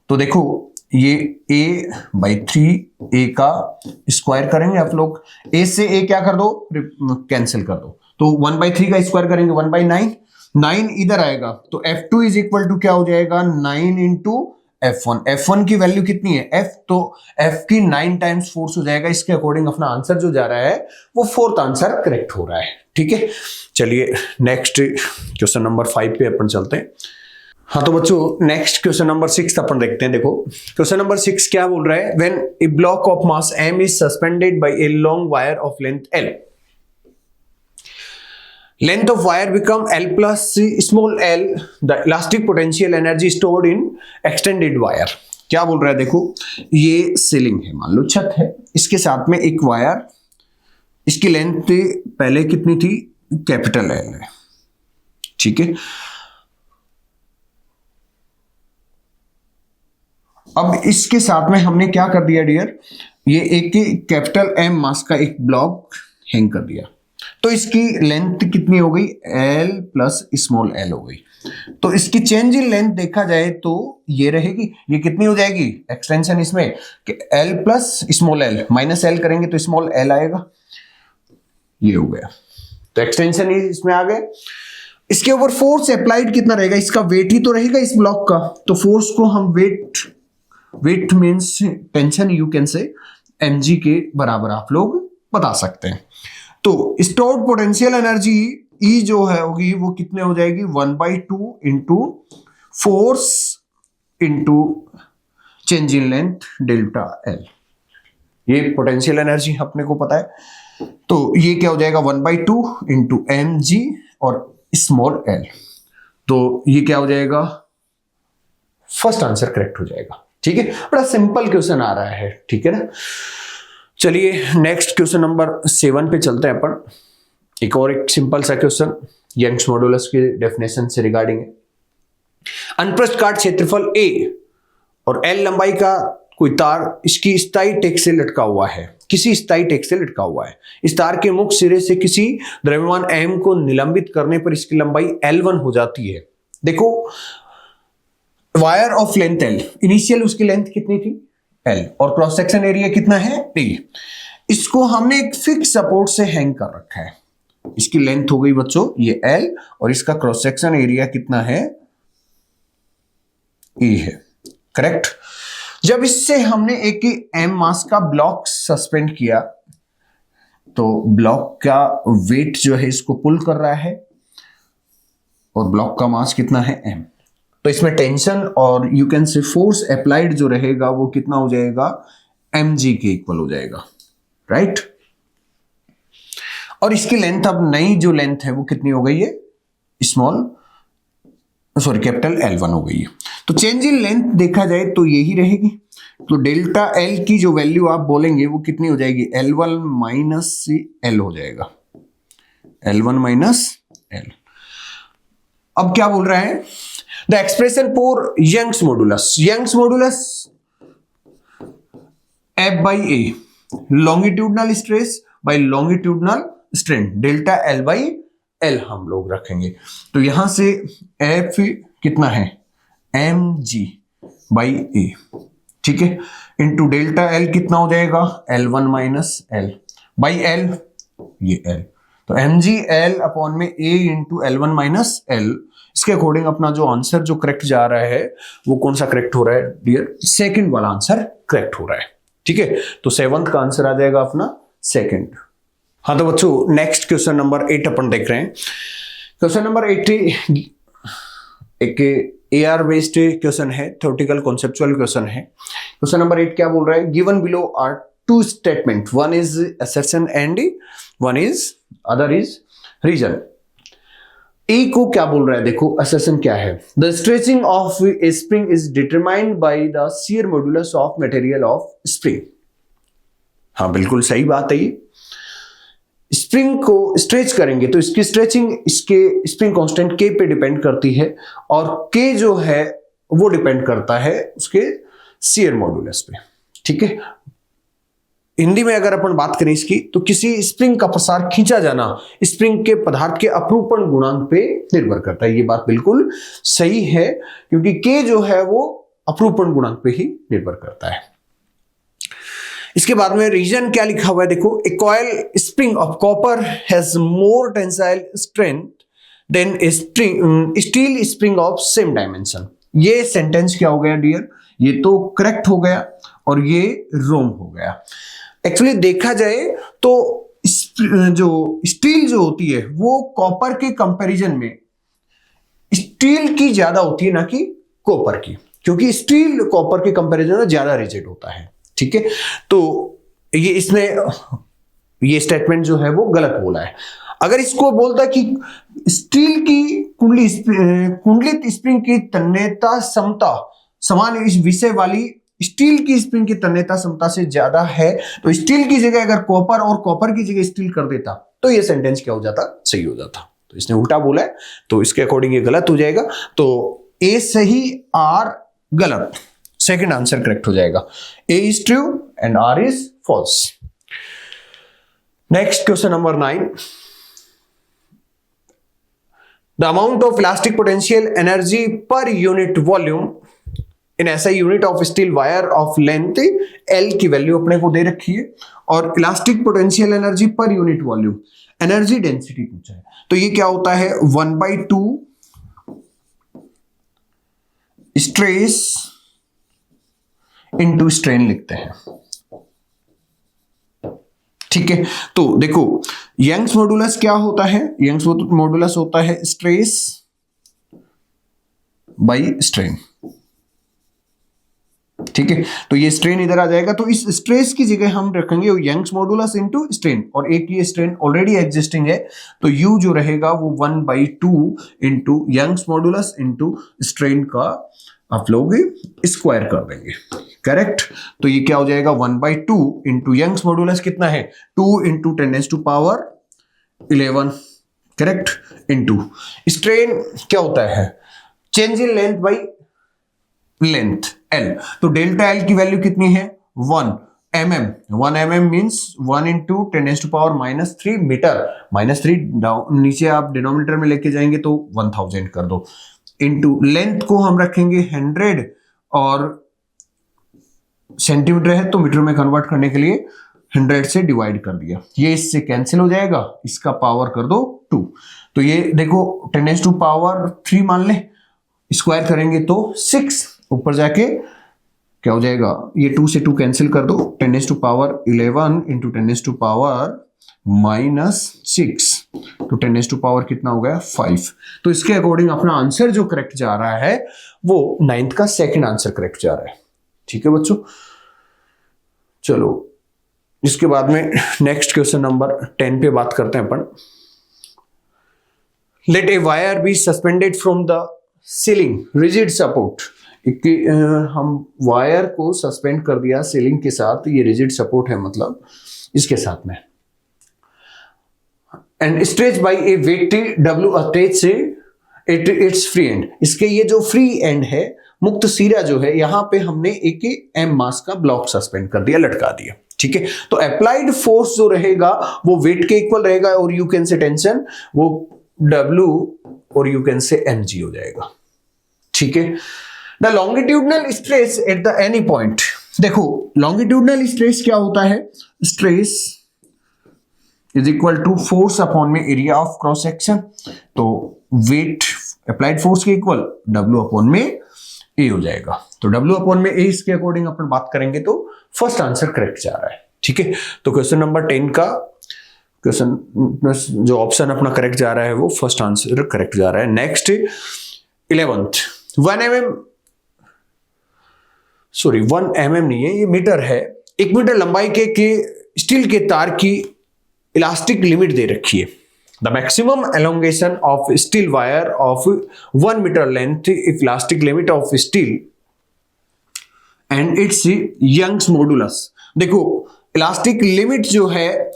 तो देखो ये A/3 A का स्क्वायर करेंगे आप लोग। A से A क्या कर दो? कैंसिल कर दो, तो 1/3 का स्क्वायर करेंगे 1/9, 9 इधर आएगा, तो F2 इज इक्वल टू क्या हो जाएगा? 9 इंटू F1। F1 की वैल्यू कितनी है? F, तो F की 9 टाइम्स फोर्स हो जाएगा। इसके अकॉर्डिंग अपना आंसर जो जा रहा है वो फोर्थ आंसर करेक्ट हो रहा है। ठीक है, चलिए नेक्स्ट क्वेश्चन नंबर 5 पे अपन चलते हैं। हाँ तो बच्चों नेक्स्ट क्वेश्चन नंबर 6 अपन देखते हैं। देखो क्वेश्चन नंबर 6 क्या बोल रहा है? When A block of mass m is suspended bye a long wire of length l, length of wire become L plus small l, the elastic potential energy stored in extended wire। क्या बोल रहा है? देखो ये ceiling है, मान लो छत है, इसके साथ में एक वायर, इसकी लेंथ पहले कितनी थी? कैपिटल L है। ठीक है, अब इसके साथ में हमने क्या कर दिया डियर? ये एक कैपिटल M मास का एक ब्लॉक हैंग कर दिया, तो इसकी लेंथ कितनी हो गई? L प्लस स्मॉल l हो गई। तो इसकी चेंज इन लेंथ देखा जाए तो ये रहेगी, ये कितनी हो जाएगी एक्सटेंशन इसमें कि L plus small l, minus l करेंगे तो स्मॉल l आएगा, ये हो गया। तो एक्सटेंशन इसमें आ गए। इसके ऊपर फोर्स अप्लाइड कितना रहेगा? इसका वेट ही तो रहेगा इस ब्लॉक का, तो फोर्स को हम weight means tension you can say mg के बराबर आप लोग बता सकते हैं। तो स्टोर्ड पोटेंशियल एनर्जी E जो है होगी वो कितने हो जाएगी? 1/2 into force into change in length delta L। ये पोटेंशियल एनर्जी अपने को पता है, तो ये क्या हो जाएगा? 1/2 इंटू mg और स्मॉल l, तो ये क्या हो जाएगा? फर्स्ट आंसर करेक्ट हो जाएगा। ठीक है, बड़ा सिंपल क्वेश्चन आ रहा है। ठीक है ना, चलिए नेक्स्ट क्वेश्चन नंबर 7 पे चलते हैं अपन। एक सिंपल सा क्वेश्चन यंग्स मॉडुलस के डेफिनेशन से रिगार्डिंग है। अनप्रस्थ काट क्षेत्रफल A और L लंबाई का कोई तार इसकी स्थायी टेक से लटका हुआ है, किसी स्थायी टेक से लटका हुआ है। इस तार के मुख्य सिरे से किसी द्रव्यमान M को निलंबित करने पर इसकी लंबाई L1 हो जाती है। देखो wire of length L, initial उसकी लेंथ कितनी थी? L, और क्रॉस सेक्शन एरिया कितना है? D। इसको हमने एक फिक्स सपोर्ट से हैंग कर रखा है, इसकी लेंथ हो गई बच्चों ये L, और इसका क्रॉस सेक्शन एरिया कितना है? E है। करेक्ट। जब इससे हमने एक M मास का ब्लॉक सस्पेंड किया तो ब्लॉक का वेट जो है इसको पुल कर रहा है, और ब्लॉक का मास कितना है? M। तो इसमें टेंशन और यू कैन से फोर्स अप्लाइड जो रहेगा वो कितना हो जाएगा? mg के इक्वल हो जाएगा, राइट। और इसकी लेंथ, अब नई जो लेंथ है वो कितनी हो गई है? कैपिटल L1 हो गई है। तो चेंज इन लेंथ देखा जाए तो यही रहेगी, तो डेल्टा L की जो वैल्यू आप बोलेंगे वो कितनी हो जाएगी? L1 माइनस L हो जाएगा, L1 माइनस L। अब क्या बोल रहा है? The expression for Young's modulus F by A, longitudinal stress by longitudinal strain, delta L by L हम लोग रखेंगे। तो यहां से F कितना है? mg by A, ठीक है, इंटू डेल्टा L कितना हो जाएगा? L1 minus L by L, ये L, तो mg L अपॉन में A into L1 minus L। इसके अकॉर्डिंग अपना जो आंसर जो करेक्ट जा रहा है वो कौन सा करेक्ट हो रहा है डियर? सेकंड वाला आंसर करेक्ट हो रहा है। ठीक है, तो 7th का आंसर आ जाएगा अपना सेकंड। हाँ तो बच्चों नेक्स्ट क्वेश्चन नंबर 8 अपन देख रहे हैं। क्वेश्चन नंबर 8 एक AR बेस्ड क्वेश्चन है, थ्योरेटिकल कॉन्सेप्चुअल क्वेश्चन है। क्वेश्चन नंबर 8 क्या बोल रहा है? Given below are two statement, one is assertion and one is other is reason. A को क्या बोल रहा है? देखो असर्शन क्या है? The stretching of a spring is determined by the shear modulus of material of spring. हाँ बिल्कुल सही बात है। ये स्प्रिंग को स्ट्रेच करेंगे तो इसकी स्ट्रेचिंग इसके स्प्रिंग कांस्टेंट के पे डिपेंड करती है, और के जो है वो डिपेंड करता है उसके शियर मॉडुलस पे। ठीक है, हिंदी में अगर अपन बात करें इसकी, तो किसी स्प्रिंग का प्रसार खींचा जाना स्प्रिंग के पदार्थ के अपरूपण गुणांक पे निर्भर करता है। ये बात बिल्कुल सही है, क्योंकि के जो है वो अपरूपण गुणांक पे ही निर्भर करता है। इसके बाद में रीजन क्या लिखा हुआ है देखो, a coil spring of copper has more tensile strength than a steel spring of same dimension. ये सेंटेंस क्या हो गया डियर, ये तो करेक्ट हो गया और ये रॉन्ग हो गया। एक्चुअली देखा जाए तो जो स्टील जो होती है वो कॉपर के कंपैरिजन में स्टील की ज्यादा होती है ना कि कॉपर की, क्योंकि स्टील कॉपर के कंपैरिजन में ज्यादा रिजिड होता है। ठीक है, तो ये इसने ये स्टेटमेंट जो है वो गलत बोला है। अगर इसको बोलता कि स्टील की कुंडलित स्प्रिंग की तन्यता समता समान इस विषय वाली स्टील की स्प्रिंग की तन्यता क्षमता से ज्यादा है, तो स्टील की जगह अगर कॉपर और कॉपर की जगह स्टील कर देता तो ये सेंटेंस क्या हो जाता, सही हो जाता। तो इसने उल्टा बोला है, तो इसके अकॉर्डिंग ये गलत हो जाएगा। तो ए सही, आर गलत, सेकंड आंसर करेक्ट हो जाएगा। A is true and R is false. Next question number 9, the amount of elastic potential energy per unit volume in ऐसा unit of steel wire of length L की value अपने को दे रखी है, और elastic potential energy per unit volume energy density पूछा है। तो ये क्या होता है, 1/2 स्ट्रेस इंटू स्ट्रेन लिखते हैं। ठीक है, तो देखो यंग्स मॉडुलस क्या होता है, यंग्स मॉडुलस होता है स्ट्रेस बाई स्ट्रेन। ठीक है, तो ये स्ट्रेन इधर आ जाएगा, तो इस स्ट्रेस की जगह हम रखेंगे यंग्स मॉडुलस इनटू स्ट्रेन, और एक ये स्ट्रेन ऑलरेडी एग्जिस्टिंग है, तो यू जो रहेगा वो 1/2 into Young's modulus into strain का आप लोग स्क्वायर कर देंगे। करेक्ट, तो ये क्या हो जाएगा 1/2 इंटू यंग्स मॉडुलस कितना है 2 इंटू 10⁻11। करेक्ट, इंटू स्ट्रेन क्या होता है change in length by length L, तो डेल्टा एल की वैल्यू कितनी है 1 mm। 1 mm means 1 into 10⁻³ metre, -3 नीचे आप डिनोमिनेटर में लेके जाएंगे तो 1000 कर दो, इंटू लेंथ को हम रखेंगे 100 और सेंटीमीटर है तो मीटर में कन्वर्ट करने के लिए 100 से डिवाइड कर दिया, ये इससे कैंसिल हो जाएगा, इसका पावर कर दो 2। तो ये देखो 10⁻³ मान ले, स्क्वायर करेंगे तो 6, ऊपर जाके क्या हो जाएगा, ये 2 से 2 कैंसिल कर दो, 10⁻11 इंटू 10⁻⁻6, तो 10⁻⁻ कितना हो गया 5। तो इसके अकॉर्डिंग अपना आंसर जो करेक्ट जा रहा है वो 9th का सेकंड आंसर करेक्ट जा रहा है। ठीक है बच्चों, चलो इसके बाद में नेक्स्ट क्वेश्चन नंबर 10 पे बात करते हैं अपन। Let a wire be suspended from the ceiling rigid support, हम वायर को सस्पेंड कर दिया सीलिंग के साथ, ये रिजिड सपोर्ट है मतलब इसके साथ में, end stretch by a weight W attach से इट्स फ्री एंड, इसके ये जो फ्री एंड है मुक्त सिरा जो है यहां पे हमने एक एम मास का ब्लॉक सस्पेंड कर दिया, लटका दिया। ठीक है, तो अप्लाइड फोर्स जो रहेगा वो वेट के इक्वल रहेगा, और यू कैन से टेंशन वो W और यू कैन से mg हो जाएगा। ठीक है, the longitudinal stress at the any point, देखो लॉन्गिट्यूडनल स्ट्रेस क्या होता है, stress is equal to force upon में एरिया ऑफ क्रॉस सेक्शन, तो वेट अप्लाइड फोर्स के इक्वल W अपॉन में ए हो जाएगा, तो W अपॉन में ए इसके अकॉर्डिंग अपन बात करेंगे तो फर्स्ट आंसर करेक्ट जा रहा है। ठीक है, तो क्वेश्चन नंबर 10 का क्वेश्चन जो ऑप्शन अपना करेक्ट जा रहा है वो फर्स्ट आंसर करेक्ट जा रहा है। नेक्स्ट 11th 1 mm नहीं है, ये मीटर है, 1 मीटर लंबाई के स्टील के तार की इलास्टिक लिमिट दे रखी है। The maximum elongation of steel wire of 1 metre length if elastic limit of steel and its Young's modulus, देखो इलास्टिक लिमिट जो है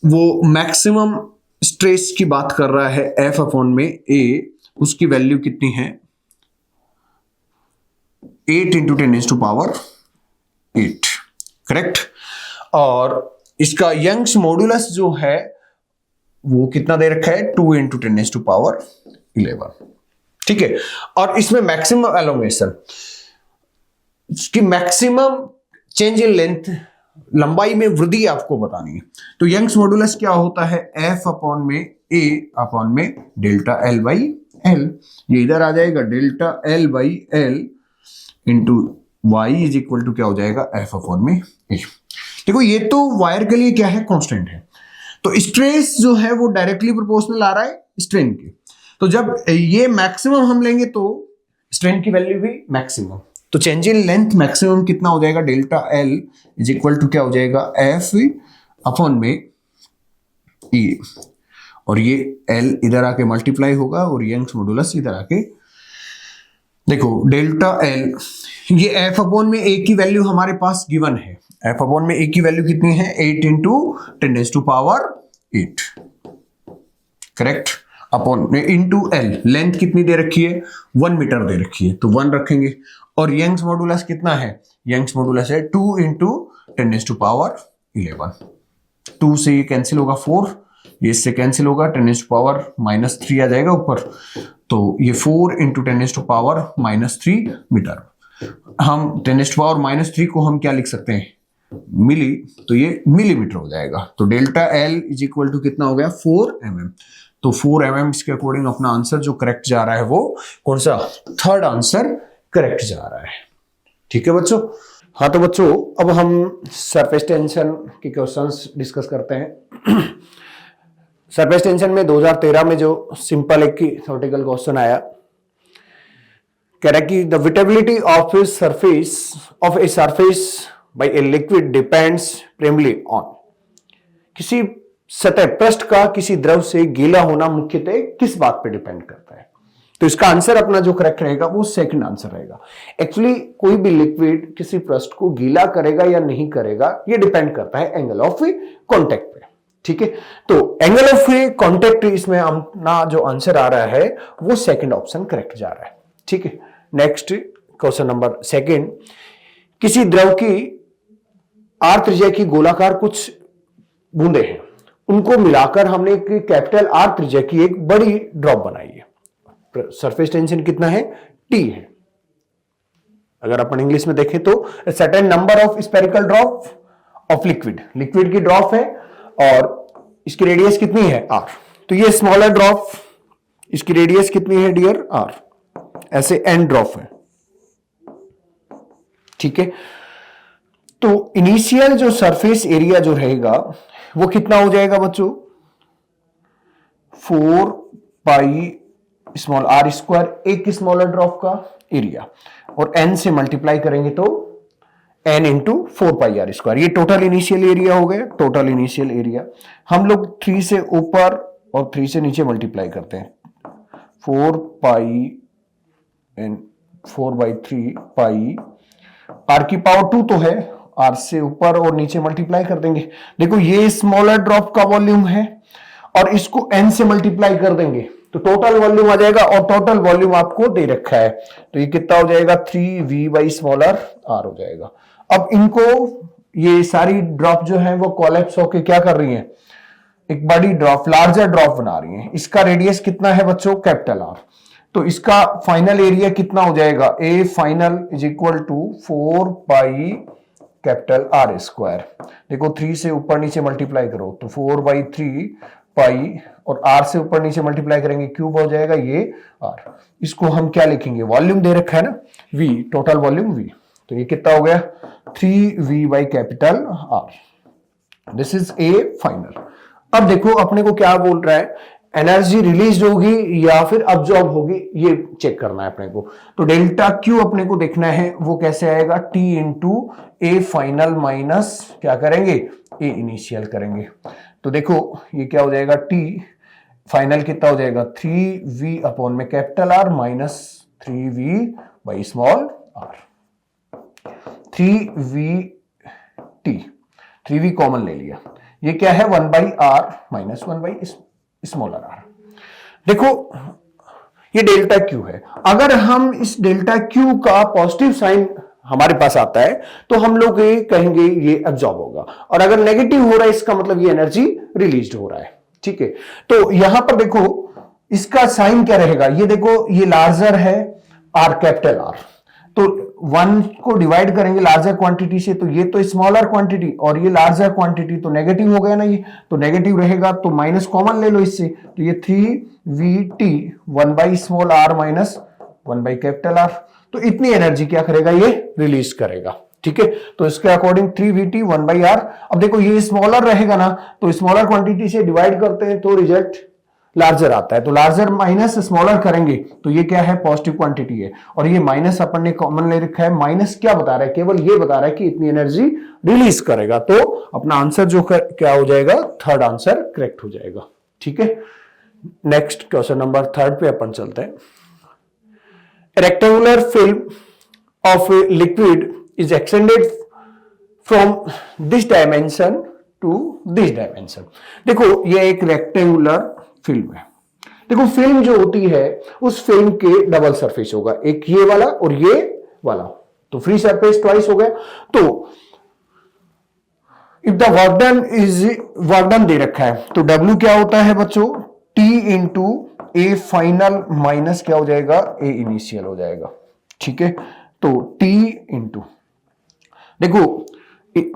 वो मैक्सिमम स्ट्रेस की बात कर रहा है एफ अपॉन में ए, उसकी वैल्यू कितनी है 8 इंटू 10⁻8, करेक्ट। और इसका यंग्स मॉडुलस जो है वो कितना दे रखा है 2 इंटू 10⁻11, ठीक है। और इसमें मैक्सिमम एलोंगेशन की मैक्सिमम चेंज इन लेंथ, लंबाई में वृद्धि आपको बतानी है। तो यंग्स मॉडुलस क्या होता है एफ अपॉन में ए अपॉन में डेल्टा एल बाई एल, ये इधर आ जाएगा delta L by L into Y is equal to क्या हो जाएगा एफ अपॉन में ए। देखो ये तो वायर के लिए क्या है कांस्टेंट है, तो स्ट्रेस जो है वो डायरेक्टली प्रोपोर्शनल आ रहा है स्ट्रेन के। तो जब ये मैक्सिमम हम लेंगे तो स्ट्रेन की वैल्यू भी मैक्सिमम, तो चेंज इन लेंथ मैक्सिमम कितना हो जाएगा delta L is equal to क्या हो जाएगा एफ अपॉन में ई, और ये एल इधर आके मल्टीप्लाई होगा और यंग्स मॉडुलस इधर आके, देखो डेल्टा एल, ये एफ अपॉन में ए की वैल्यू हमारे पास गिवन है, एफ अपॉन में ए की वैल्यू कितनी है 8 इंटू 10⁻8, करेक्ट, अपॉन में इंटू एल, लेंथ कितनी दे रखी है 1 मीटर दे रखी है तो 1 रखेंगे। और यंग्स मॉडुलस कितना है, यंग्स मॉडुलस है 2 इंटू 10⁻11, 2 से ये कैंसिल होगा 4, ये इससे कैंसिल होगा 10⁻−3 आ जाएगा ऊपर, तो ये 4 इंटू 10⁻−3 मीटर। हम 10⁻−3 को हम क्या लिख सकते हैं मिली, तो ये मिलीमीटर हो जाएगा। तो delta L is equal to कितना हो गया 4 mm, तो 4 mm इसके अकॉर्डिंग अपना आंसर जो करेक्ट जा रहा है वो कौन सा, थर्ड आंसर करेक्ट जा रहा है, ठीक है बच्चों। हाँ तो बच्चों अब हम सरफेस टेंशन के क्वेश्चंस डिस्कस करते हैं। सरफेस टेंशन में 2013 में जो सिंपल एक थ्योरेटिकल क्वेश्चन आया, कह रहा है कि the wettability of a surface by a liquid depends primary on, किसी सतह पृष्ठ का किसी द्रव से गीला होना मुख्यतः किस बात पे डिपेंड करता है। तो इसका आंसर अपना जो करेक्ट रहेगा वो सेकंड आंसर रहेगा। एक्चुअली कोई भी लिक्विड किसी पृष्ठ को गीला करेगा या नहीं करेगा ये डिपेंड करता है एंगल ऑफ कॉन्टेक्ट पे, ठीक है। तो एंगल ऑफ कॉन्टेक्ट इसमें अपना जो आंसर आ रहा है वो सेकंड ऑप्शन करेक्ट जा रहा है, ठीक है। नेक्स्ट क्वेश्चन नंबर सेकंड, किसी द्रव की आर त्रिज्या की गोलाकार कुछ बूंदे हैं, उनको मिलाकर हमने एक कैपिटल आर त्रिज्या की एक बड़ी ड्रॉप बनाई है। सरफेस टेंशन कितना है टी है। अगर अपन इंग्लिश में देखें तो certain number of spherical drop of liquid की ड्रॉप है और इसकी रेडियस कितनी है आर। तो ये स्मॉलर ड्रॉप, इसकी रेडियस कितनी है डियर आर, ऐसे एन ड्रॉप है, ठीक है। तो इनिशियल जो सरफेस एरिया जो रहेगा वो कितना हो जाएगा बच्चों 4 पाई स्मॉल आर स्क्वायर, एक स्मॉलर ड्रॉप का एरिया, और एन से मल्टीप्लाई करेंगे तो N into 4 pi R square, ये टोटल इनिशियल एरिया हो गया। टोटल इनिशियल एरिया हम लोग 3 से ऊपर और 3 से नीचे मल्टीप्लाई करते हैं, 4 पाई एन 4/3 पाई आर की पावर 2 तो है, आर से ऊपर और नीचे मल्टीप्लाई कर देंगे। देखो ये स्मॉलर ड्रॉप का वॉल्यूम है और इसको एन से मल्टीप्लाई कर देंगे तो टोटल वॉल्यूम आ जाएगा, और टोटल वॉल्यूम आपको दे रखा है तो ये कितना हो जाएगा 3v बाई स्मॉलर आर हो जाएगा। अब इनको ये सारी ड्रॉप जो है वो कोलैप्स होके क्या कर रही है, एक बड़ी ड्रॉप लार्जर ड्रॉप बना रही है। इसका रेडियस कितना है बच्चों कैपिटल आर, तो इसका फाइनल एरिया कितना हो जाएगा A final is equal to 4 pi capital R square. देखो 3 से ऊपर नीचे मल्टीप्लाई करो तो 4/3 पाई, और आर से ऊपर नीचे मल्टीप्लाई करेंगे क्यूब हो जाएगा ये आर। इसको हम क्या लिखेंगे, वॉल्यूम दे रखा है ना वी, टोटल वॉल्यूम वी, तो ये कितना हो गया 3v by capital R. This is A final. अब देखो अपने को क्या बोल रहा है, एनर्जी रिलीज होगी या फिर अब्जॉर्ब होगी ये चेक करना है अपने को। तो डेल्टा क्यू अपने को देखना है वो कैसे आएगा, T into A final minus क्या करेंगे ए इनिशियल करेंगे। तो देखो ये क्या हो जाएगा टी फाइनल कितना हो जाएगा 3v अपॉन में capital R minus 3v by small R. 3v T 3v common ले लिया, ये क्या है 1/r माइनस 1/r। देखो ये डेल्टा क्यू है। अगर हम इस डेल्टा क्यू का पॉजिटिव साइन हमारे पास आता है तो हम लोग ये कहेंगे ये एब्जॉर्ब होगा, और अगर नेगेटिव हो रहा है इसका मतलब ये एनर्जी रिलीज हो रहा है। ठीक है, तो यहां पर देखो इसका साइन क्या रहेगा, ये देखो ये लार्जर है आर, कैपिटल आर, तो 1 को डिवाइड करेंगे लार्जर क्वांटिटी से, तो ये तो स्मॉलर क्वांटिटी और ये लार्जर क्वांटिटी, तो नेगेटिव हो गया ना, ये तो नेगेटिव रहेगा, तो माइनस कॉमन ले लो इससे, तो ये 3VT 1/r माइनस 1/R, तो इतनी एनर्जी क्या करेगा ये रिलीज करेगा। ठीक है, तो इसके अकॉर्डिंग 3VT 1/r। अब देखो ये स्मॉलर रहेगा ना, तो स्मॉलर क्वांटिटी से डिवाइड करते हैं तो रिजल्ट लार्जर आता है, तो लार्जर माइनस स्मॉलर करेंगे तो ये क्या है पॉजिटिव क्वांटिटी है, और ये माइनस अपन ने कॉमन ले रखा है। माइनस क्या बता रहा है, केवल ये बता रहा है कि इतनी एनर्जी रिलीज करेगा, तो अपना आंसर जो क्या हो जाएगा, थर्ड आंसर करेक्ट हो जाएगा। ठीक है, नेक्स्ट क्वेश्चन नंबर 3 पे अपन चलते हैं। Rectangular film of liquid is extended from this dimension to this dimension. देखो ये एक रेक्टेंगुलर फिल्म है। देखो फिल्म जो होती है उस फिल्म के डबल सरफेस होगा, एक ये वाला और ये वाला, तो फ्री सरफेस ट्वाइस हो गया। तो if the work done they रखा है तो W क्या होता है बच्चों, T into A final minus क्या हो जाएगा, ए इनिशियल हो जाएगा। ठीक है, तो T इंटू देखो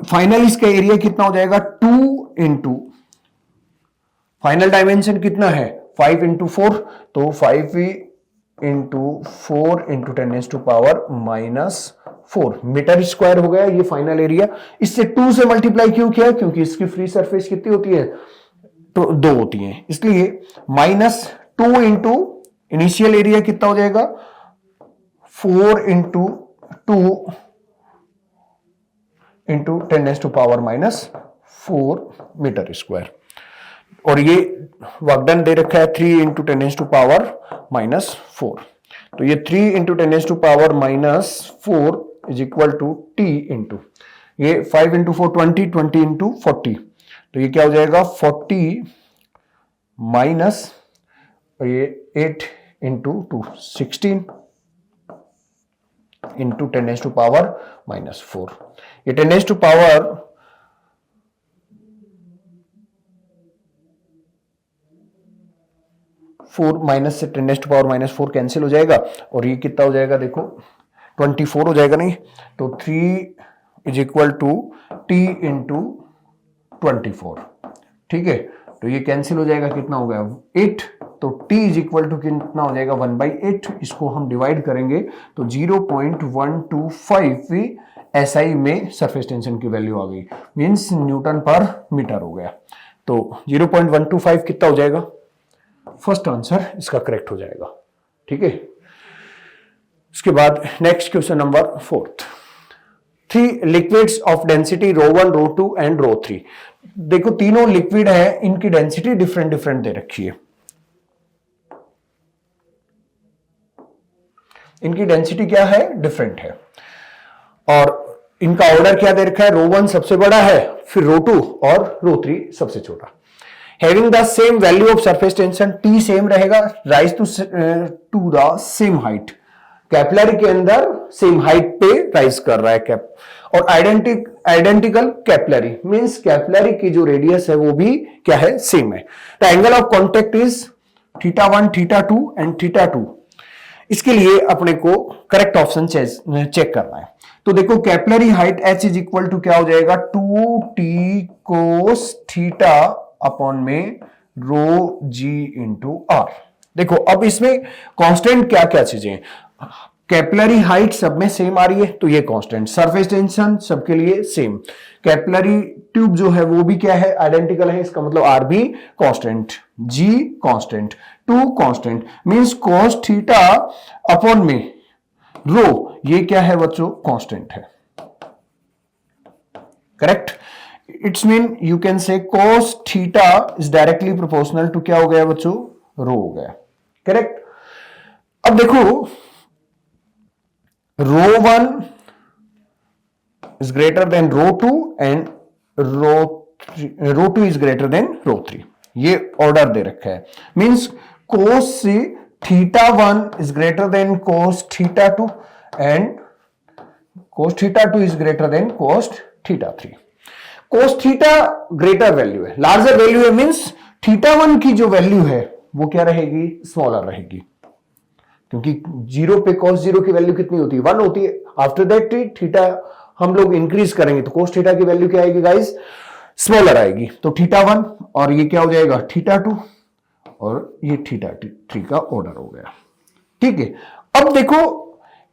फाइनल इसका एरिया कितना हो जाएगा 2 इंटू फाइनल डायमेंशन कितना है 5 इंटू 4, तो 5 इंटू 4 इंटू 10⁻⁻⁴ मीटर स्क्वायर हो गया ये फाइनल एरिया। इससे 2 से मल्टीप्लाई क्यों किया, क्योंकि इसकी फ्री सरफेस कितनी होती है, तो 2 होती है, इसलिए -2 इंटू इनिशियल एरिया कितना हो जाएगा 4 इंटू 2 इंटू 10⁻⁻⁴ मीटर स्क्वायर, और ये वर्क डन दे रखा है 3 इंटू 10⁻⁻⁴, तो ये 3 into 10⁻⁻⁴ is equal to T into ये 5 इंटू 4 20, 20 इंटू 40, तो ये क्या हो जाएगा 40 माइनस ये 8 इंटू 2 16 इंटू 10⁻⁻⁴, ये 10⁻⁻⁴ माइनस से 10⁻⁻⁴ कैंसिल हो जाएगा, और ये कितना हो जाएगा देखो 24 हो जाएगा, नहीं तो 3 is equal to T into 24। ठीक है, तो ये कैंसिल हो जाएगा, कितना हो गया 8, तो T इज इक्वल टू कितना हो जाएगा 1/8, इसको हम डिवाइड करेंगे तो 0.125 SI में सरफेस टेंशन की वैल्यू आ गई, मींस न्यूटन पर मीटर हो गया, तो 0.125 कितना हो जाएगा, फर्स्ट आंसर इसका करेक्ट हो जाएगा। ठीक है, इसके बाद next question number 4, 3 liquids of density ρ1 ρ2 and ρ3। देखो तीनों लिक्विड है, इनकी डेंसिटी डिफरेंट डिफरेंट दे रखी है, इनकी डेंसिटी क्या है डिफरेंट है, और इनका ऑर्डर क्या दे रखा है, ρ1 सबसे बड़ा है, फिर ρ2 और ρ3 सबसे छोटा। Having the same value of surface tension, T same रहेगा, rise to the same height, capillary के अंदर सेम हाइट पे राइज कर रहा है कैप, और आइडेंटिकल कैपिलरी मींस कैपिलरी की जो रेडियस है वो भी क्या है सेम है। The angle of contact is θ1 θ2 and θ2। इसके लिए अपने को करेक्ट ऑप्शन चेक करना है, तो देखो capillary height H is equal to क्या हो जाएगा 2T cos θ अपॉन में ρg इंटू r। देखो अब इसमें कांस्टेंट क्या क्या चीजें, कैपिलरी हाइट सब में सेम आ रही है तो ये कांस्टेंट, सरफेस टेंशन सबके लिए सेम, कैपिलरी ट्यूब जो है वो भी क्या है आइडेंटिकल है, इसका मतलब r भी constant, g constant, 2 constant, means cos θ upon में रो, ये क्या है बच्चों कांस्टेंट है, correct. It's mean you can say cos θ is directly proportional to क्या हो गया बच्चों रो हो गया, करेक्ट। अब देखो ρ1 is greater than ρ2 and ρ3 rho two is greater than rho three, ये ऑर्डर दे रखा है। Means cos theta one is greater than cos theta two and cos theta two is greater than cos theta three. Cos theta ग्रेटर value है, larger value है, means theta one की जो value है वो क्या रहेगी, स्मॉलर रहेगी, क्योंकि जीरो पे cos जीरो की वैल्यू कितनी होती है, 1 होती है। आफ्टर दैट थीटा हम लोग इंक्रीज करेंगे तो cos थीटा की वैल्यू क्या आएगी गाइस, स्मॉलर आएगी। तो थीटा वन और ये क्या हो जाएगा थीटा टू और ये थीटा थ्री का ऑर्डर हो गया। ठीक है, अब देखो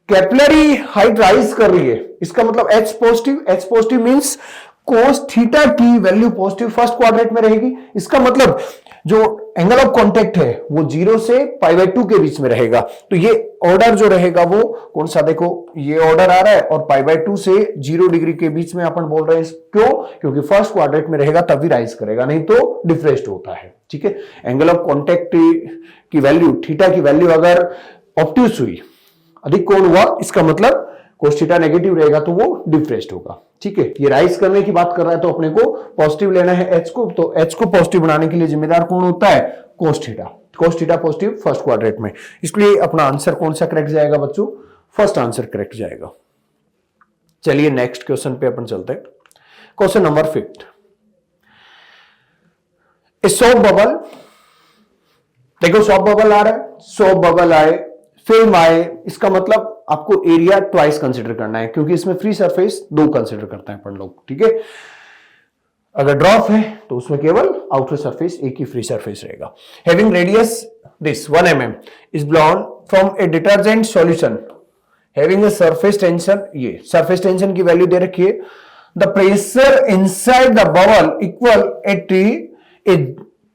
कैपिलरी हाइट राइज कर रही है, इसका मतलब H positive means cos theta की वैल्यू पॉजिटिव फर्स्ट क्वाड्रेंट में रहेगी। इसका मतलब जो एंगल ऑफ कांटेक्ट है वो 0 से π/2 के बीच में रहेगा। तो ये ऑर्डर जो रहेगा वो कौन सा, देखो ये ऑर्डर आ रहा है और π/2 से 0 डिग्री के बीच में अपन बोल रहे हैं, क्यों, क्योंकि फर्स्ट क्वाड्रेंट में रहेगा तभी राइज करेगा, नहीं तो डिफ्रेस्ड होता है। ठीक है, एंगल ऑफ कांटेक्ट की वैल्यू थीटा की वैल्यू अगर ऑब्ट्यूज हुई, अधिक कोण हुआ, इसका मतलब cos थीटा नेगेटिव रहेगा तो वो डिफ्रेस्ड होगा। ठीक है, ये राइज करने की बात कर रहा है तो अपने को पॉजिटिव लेना है H को, तो H को पॉजिटिव बनाने के लिए जिम्मेदार कौन होता है, cos theta positive first quadrant में, इसलिए अपना आंसर कौन सा करेक्ट जाएगा बच्चों, फर्स्ट आंसर करेक्ट जाएगा। चलिए नेक्स्ट क्वेश्चन पे अपन चलते हैं। Question number 5, a soap bubble, देखो सोप बबल आ रहा है, सोप बबल आए, फिल्म आए, इसका मतलब आपको एरिया ट्वाइस कंसीडर करना है, क्योंकि इसमें फ्री सरफेस 2 कंसीडर करते हैं अपन लोग। ठीक है, अगर ड्रॉप है तो उसमें केवल आउटर सरफेस, एक ही फ्री सरफेस रहेगा। Having radius this 1 mm is blown from a detergent solution having a surface tension, ये सरफेस टेंशन की वैल्यू दे रखी है। The pressure inside the bubble equal at a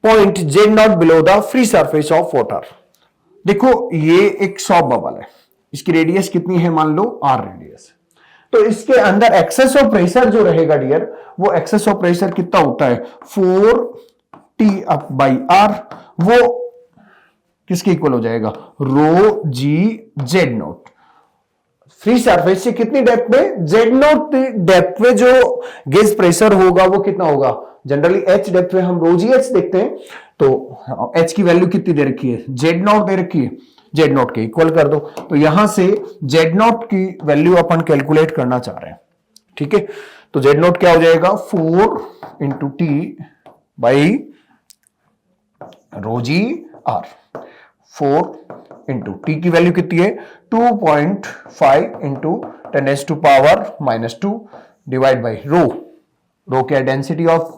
point Z naught below the free surface of water. देखो ये एक shop bubble है, इसकी रेडियस कितनी है, मान लो R रेडियस, तो इसके अंदर एक्सेस ऑफ प्रेशर जो रहेगा डियर, वो एक्सेस ऑफ प्रेशर कितना होता है 4T अप बाई R, वो किसके इक्वल हो जाएगा, रो जी जेड नोट। फ्री सरफेस से कितनी डेप्थ में, जेड नोट डेप्थ में जो गेज प्रेशर होगा वो कितना होगा, जनरली H डेप्थ में हम रो जी एच देखते हैं, तो H की वैल्यू कितनी दे रखी है, जेड नॉट दे रखी है, जेड नॉट के इक्वल कर दो। तो यहां से जेड नॉट की वैल्यू अपन कैलकुलेट करना चाह रहे हैं। ठीक है, तो जेड नॉट क्या हो जाएगा 4 into T by rho g R. 4 into T की वैल्यू कितनी है 2.5 इंटू 10⁻⁻² डिवाइड बाई रो क्या density of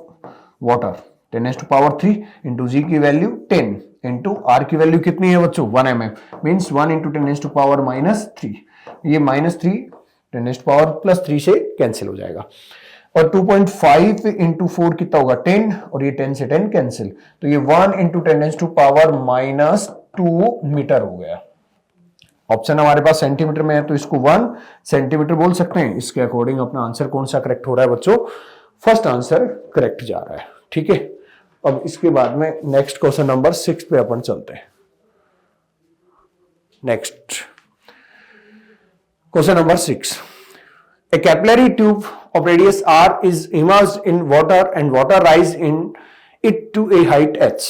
water 10⁻³ into g की वैल्यू 10 इंटू आर की वैल्यू कितनी है बच्चों 1 mm, मीन्स 1 इंटू 10⁻⁻3, ये -3 10⁻+3 से कैंसिल हो जाएगा। और 2.5 इंटू 4 कितना होगा 10, और ये 10 से 10 कैंसिल, तो ये 1 इंटू 10⁻⁻² मीटर हो गया। ऑप्शन हमारे पास सेंटीमीटर में है तो इसको 1 सेंटीमीटर बोल सकते हैं। इसके अकॉर्डिंग अपना आंसर कौन सा करेक्ट हो रहा है बच्चों, फर्स्ट आंसर करेक्ट जा रहा है। ठीक है, अब इसके बाद में नेक्स्ट क्वेश्चन नंबर 6 पे अपन चलते हैं। Next question number 6, A capillary tube of radius r is immersed in water and water rise in it to a height h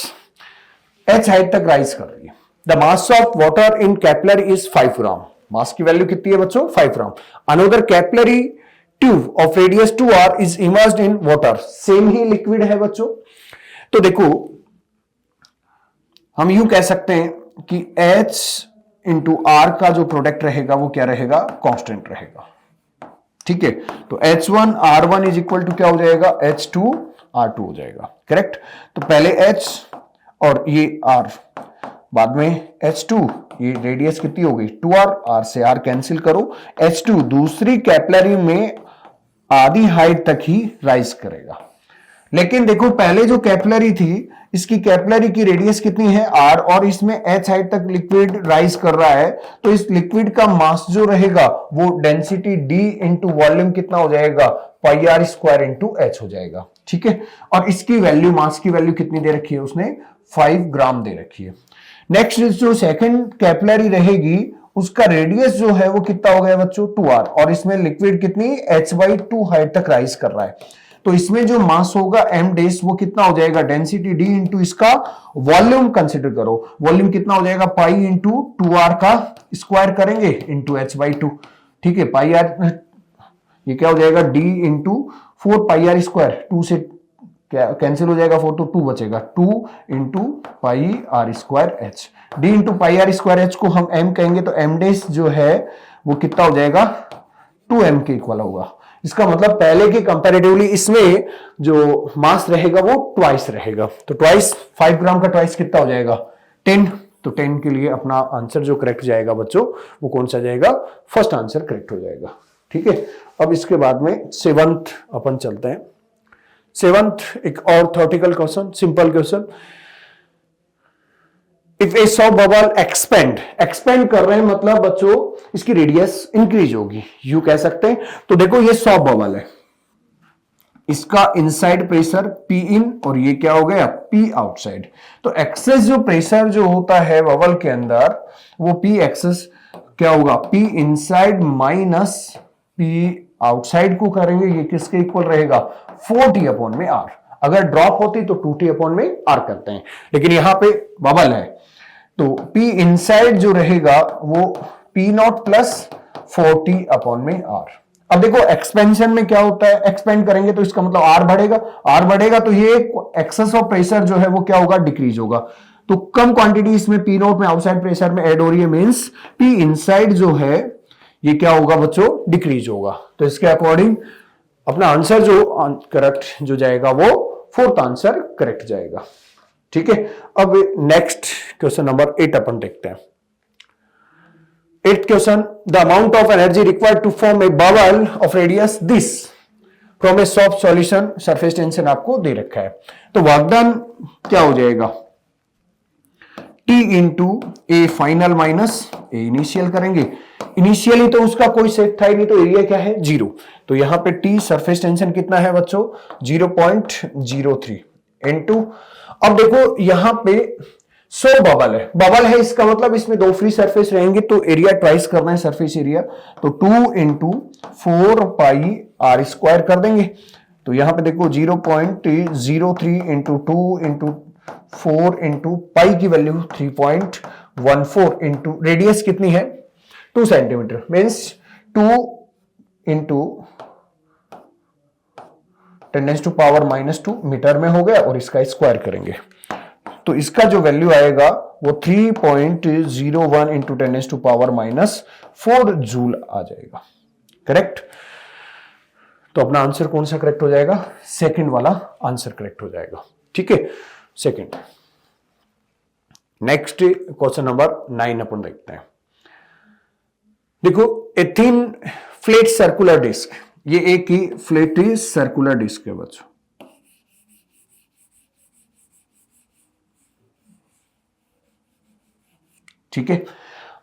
height तक राइज कर रही है। The mass of water in capillary is 5 gram, मास की value कितनी है बच्चों 5 ग्राम। Another capillary tube of radius 2r is immersed in water, same he liquid है बच्चों। तो देखो हम यूं कह सकते हैं कि h इंटू आर का जो प्रोडक्ट रहेगा वो क्या रहेगा, कांस्टेंट रहेगा। ठीक है, तो H1 R1 is equal to क्या हो जाएगा H2 R2 हो जाएगा, करेक्ट। तो पहले H और ये R, बाद में H2, ये रेडियस कितनी हो गई 2R, R से R कैंसिल करो, H2 दूसरी कैपिलरी में आधी हाइट तक ही राइज करेगा। लेकिन देखो पहले जो कैपिलरी थी इसकी कैपिलरी की रेडियस कितनी है R, और इसमें H हाइट तक लिक्विड राइज कर रहा है, तो इस लिक्विड का मास जो रहेगा वो डेंसिटी D इंटू वॉल्यूम कितना हो जाएगा πr² इंटू H हो जाएगा। ठीक है, और इसकी वैल्यू, मास की वैल्यू कितनी दे रखी है उसने 5 ग्राम दे रखी है। नेक्स्ट जो सेकंड कैपिलरी रहेगी उसका रेडियस जो है वो कितना हो गया बच्चों 2R, और इसमें लिक्विड कितनी h/2 हाइट तक राइज कर रहा है। तो इसमें जो मास होगा m डैश वो कितना हो जाएगा, डेंसिटी d इंटू इसका वॉल्यूम कंसिडर करो, वॉल्यूम कितना हो जाएगा, पाई इंटू 2r का स्क्वायर करेंगे इंटू h/2, ठीक है, पाई आर, ये क्या हो जाएगा, d into 4 pi R square, 2 से क्या कैंसिल हो जाएगा, 4 तो 2 बचेगा, 2 into pi R square H, D into pi R square H को हम m कहेंगे, तो m डैश जो है वो कितना हो जाएगा, 2m के इक्वल होगा। इसका मतलब पहले के कंपैरेटिवली इसमें जो मास रहेगा वो ट्वाइस रहेगा, तो ट्वाइस 5 ग्राम का ट्वाइस कितना हो जाएगा, 10, तो 10 के लिए अपना आंसर जो करेक्ट जाएगा बच्चों वो कौन सा जाएगा, फर्स्ट आंसर करेक्ट हो जाएगा, ठीक है। अब इसके बाद में 7th अपन चलते हैं। 7th एक और theoretical question, simple question, if A soft bubble expand कर रहे हैं मतलब बच्चों इसकी रेडियस इंक्रीज होगी, यू कह सकते हैं। तो देखो ये सॉफ्ट बबल है, इसका इनसाइड प्रेशर P इन और ये क्या हो गया P आउटसाइड, तो एक्सेस जो प्रेशर जो होता है बबल के अंदर वो P एक्सेस क्या होगा, P inside minus P outside को करेंगे, ये किसके इक्वल रहेगा, 4T अपॉन में R, अगर ड्रॉप होती तो 2T अपॉन में R करते हैं, लेकिन यहां पे बबल है तो P इनसाइड जो रहेगा वो P naught plus 4T upon में R। अब देखो एक्सपेंशन में क्या होता है, एक्सपेंड करेंगे तो इसका मतलब R बढ़ेगा तो ये एक्सेस ऑफ प्रेशर जो है वो क्या होगा, डिक्रीज होगा, तो कम क्वांटिटी इसमें P नॉट में आउटसाइड प्रेशर में ऐड हो रही है, मींस P इनसाइड जो है ये क्या होगा बच्चों, डिक्रीज होगा, तो इसके अकॉर्डिंग अपना आंसर जो करेक्ट जो जाएगा वो 4th आंसर करेक्ट जाएगा, ठीक है। अब नेक्स्ट क्वेश्चन नंबर 8 अपन देखते हैं। 8th question, the amount of energy required to form a bubble of radius this from a soft solution, surface tension आपको दे रखा है, तो वागदान क्या हो जाएगा, T into A final minus A initial करेंगे, इनिशियली तो उसका कोई सेट था ही नहीं, तो एरिया क्या है 0, तो यहां पे T सरफेस टेंशन कितना है बच्चों 0.03 इनटू, अब देखो यहां पे 100 बबल है, इसका मतलब इसमें 2 फ्री सरफेस रहेंगे, तो एरिया ट्वाइस करना है सरफेस एरिया, तो 2 इंटू 4 पाई आर स्क्वायर कर देंगे, तो यहां पे देखो 0.03 इंटू 2 इंटू 4 इंटू पाई की वैल्यू 3.14 इंटू रेडियस कितनी है 2 सेंटीमीटर, मीन्स 2 इंटू 10⁻⁻² मीटर में हो गया, और इसका स्क्वायर करेंगे तो इसका जो वैल्यू आएगा वो 3.01 इंटू 10⁻⁻4 जूल आ जाएगा, करेक्ट। तो अपना आंसर कौन सा करेक्ट हो जाएगा, सेकंड वाला आंसर करेक्ट हो जाएगा, ठीक है, सेकंड। नेक्स्ट क्वेश्चन नंबर 9 अपन देखते हैं। देखो a thin flat circular disc, ये एक ही फ्लैट सर्कुलर डिस्क है बच्चों, ठीक है।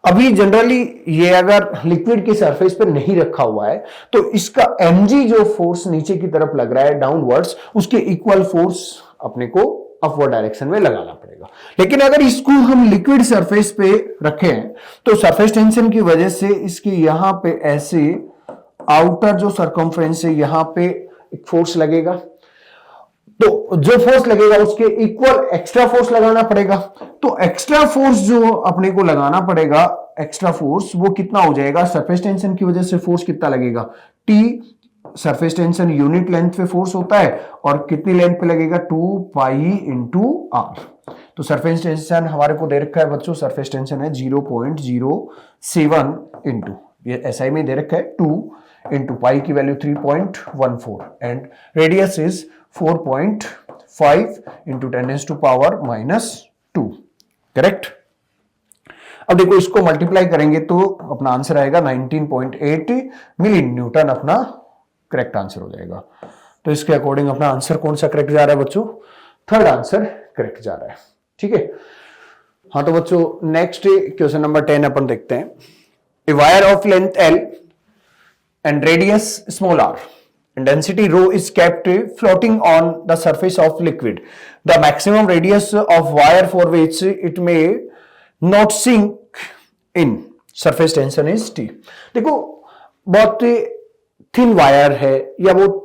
अभी जनरली ये अगर लिक्विड की सरफेस पर नहीं रखा हुआ है तो इसका mg जो फोर्स नीचे की तरफ लग रहा है डाउनवर्ड्स, उसके इक्वल फोर्स अपने को अपवर्ड डायरेक्शन में लगाना पड़ेगा, लेकिन अगर इसको हम लिक्विड सरफेस पे रखें तो सरफेस टेंशन की वजह से इसकी यहां पे ऐसे आउटर जो सरकमफ्रेंस है यहां पे एक फोर्स लगेगा, तो जो फोर्स लगेगा उसके इक्वल एक्स्ट्रा फोर्स लगाना पड़ेगा, तो एक्स्ट्रा फोर्स जो अपने को लगाना पड़ेगा, एक्स्ट्रा फोर्स वो कितना हो जाएगा, सरफेस टेंशन की वजह से फोर्स कितना लगेगा, T surface tension unit length पे फोर्स होता है, और कितनी लेंथ पे लगेगा 2 पाई इंटू आर, तो सरफेस टेंशन हमारे को दे रखा है बच्चों, सरफेस टेंशन है 0.07 इंटू, ये SI में दे रखा है 2 इंटू पाई की value 3.14 and radius is 4.5 into 10⁻⁻², correct. अब देखो इसको मल्टीप्लाई करेंगे तो अपना आंसर आएगा 19.8 मिली न्यूटन, अपना करेक्ट आंसर हो जाएगा। तो इसके अकॉर्डिंग अपना आंसर कौन सा करेक्ट जा रहा है बच्चों, थर्ड आंसर करेक्ट जा रहा है, ठीक है। हाँ तो बच्चों नेक्स्ट क्वेश्चन नंबर 10 अपन देखते हैं। A wire of length L and radius small r and density rho is kept floating on the surface of liquid. The maximum radius of wire for which it may not sink in surface tension is T. देखो बहुत thin wire है या बहुत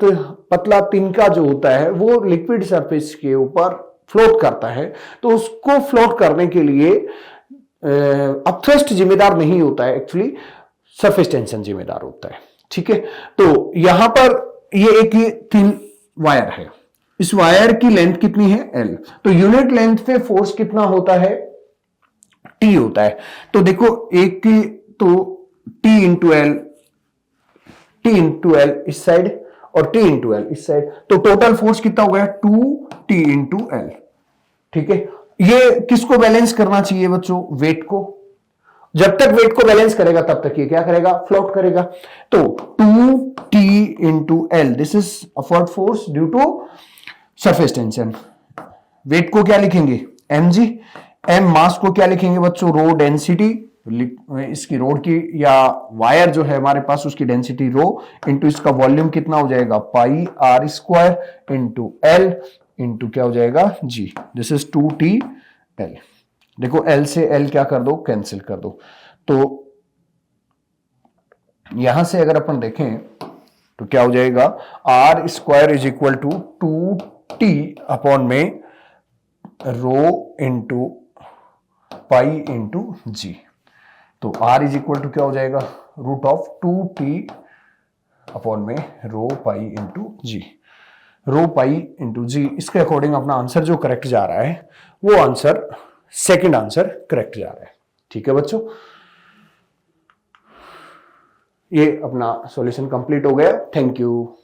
पतला तिनका जो होता है वो लिक्विड सरफेस के ऊपर फ्लोट करता है, तो उसको फ्लोट करने के लिए अपथ्रस्ट जिम्मेदार नहीं होता है, एक्चुअली सरफेस टेंशन जिम्मेदार होता है। ठीक है, तो यहां पर ये एक थिन वायर है, इस वायर की लेंथ कितनी है L, तो यूनिट लेंथ पे फोर्स कितना होता है T होता है। तो देखो एक की तो T into L, T into L इस साइड और T इंटू एल इस साइड, तो टोटल फोर्स कितना हो गया 2T इंटू एल। ठीक है, ये किसको बैलेंस करना चाहिए बच्चों, वेट को। जब तक वेट को बैलेंस करेगा तब तक ये क्या करेगा, फ्लोट करेगा। तो 2T into L, this is upward force due to surface tension. Weight को क्या लिखेंगे mg, m मास को क्या लिखेंगे बच्चों, रो डेंसिटी, इसकी रोड की या वायर जो है हमारे पास उसकी डेंसिटी रो इंटू इसका वॉल्यूम कितना हो जाएगा pi R square into L into क्या हो जाएगा g, this is 2T L. देखो L से L क्या कर दो, कैंसिल कर दो। तो यहां से अगर अपन देखें तो क्या हो जाएगा, R square is equal to 2T upon में रो इंटू पाई इंटू जी। तो आर इज इक्वल टू क्या हो जाएगा, रूट ऑफ 2T अपॉन में रो पाई इंटू जी, रो पाई इंटू जी। इसके अकॉर्डिंग अपना आंसर जो करेक्ट जा रहा है वो आंसर सेकंड आंसर करेक्ट जा रहा है। ठीक है बच्चों, ये अपना सॉल्यूशन कंप्लीट हो गया। Thank you.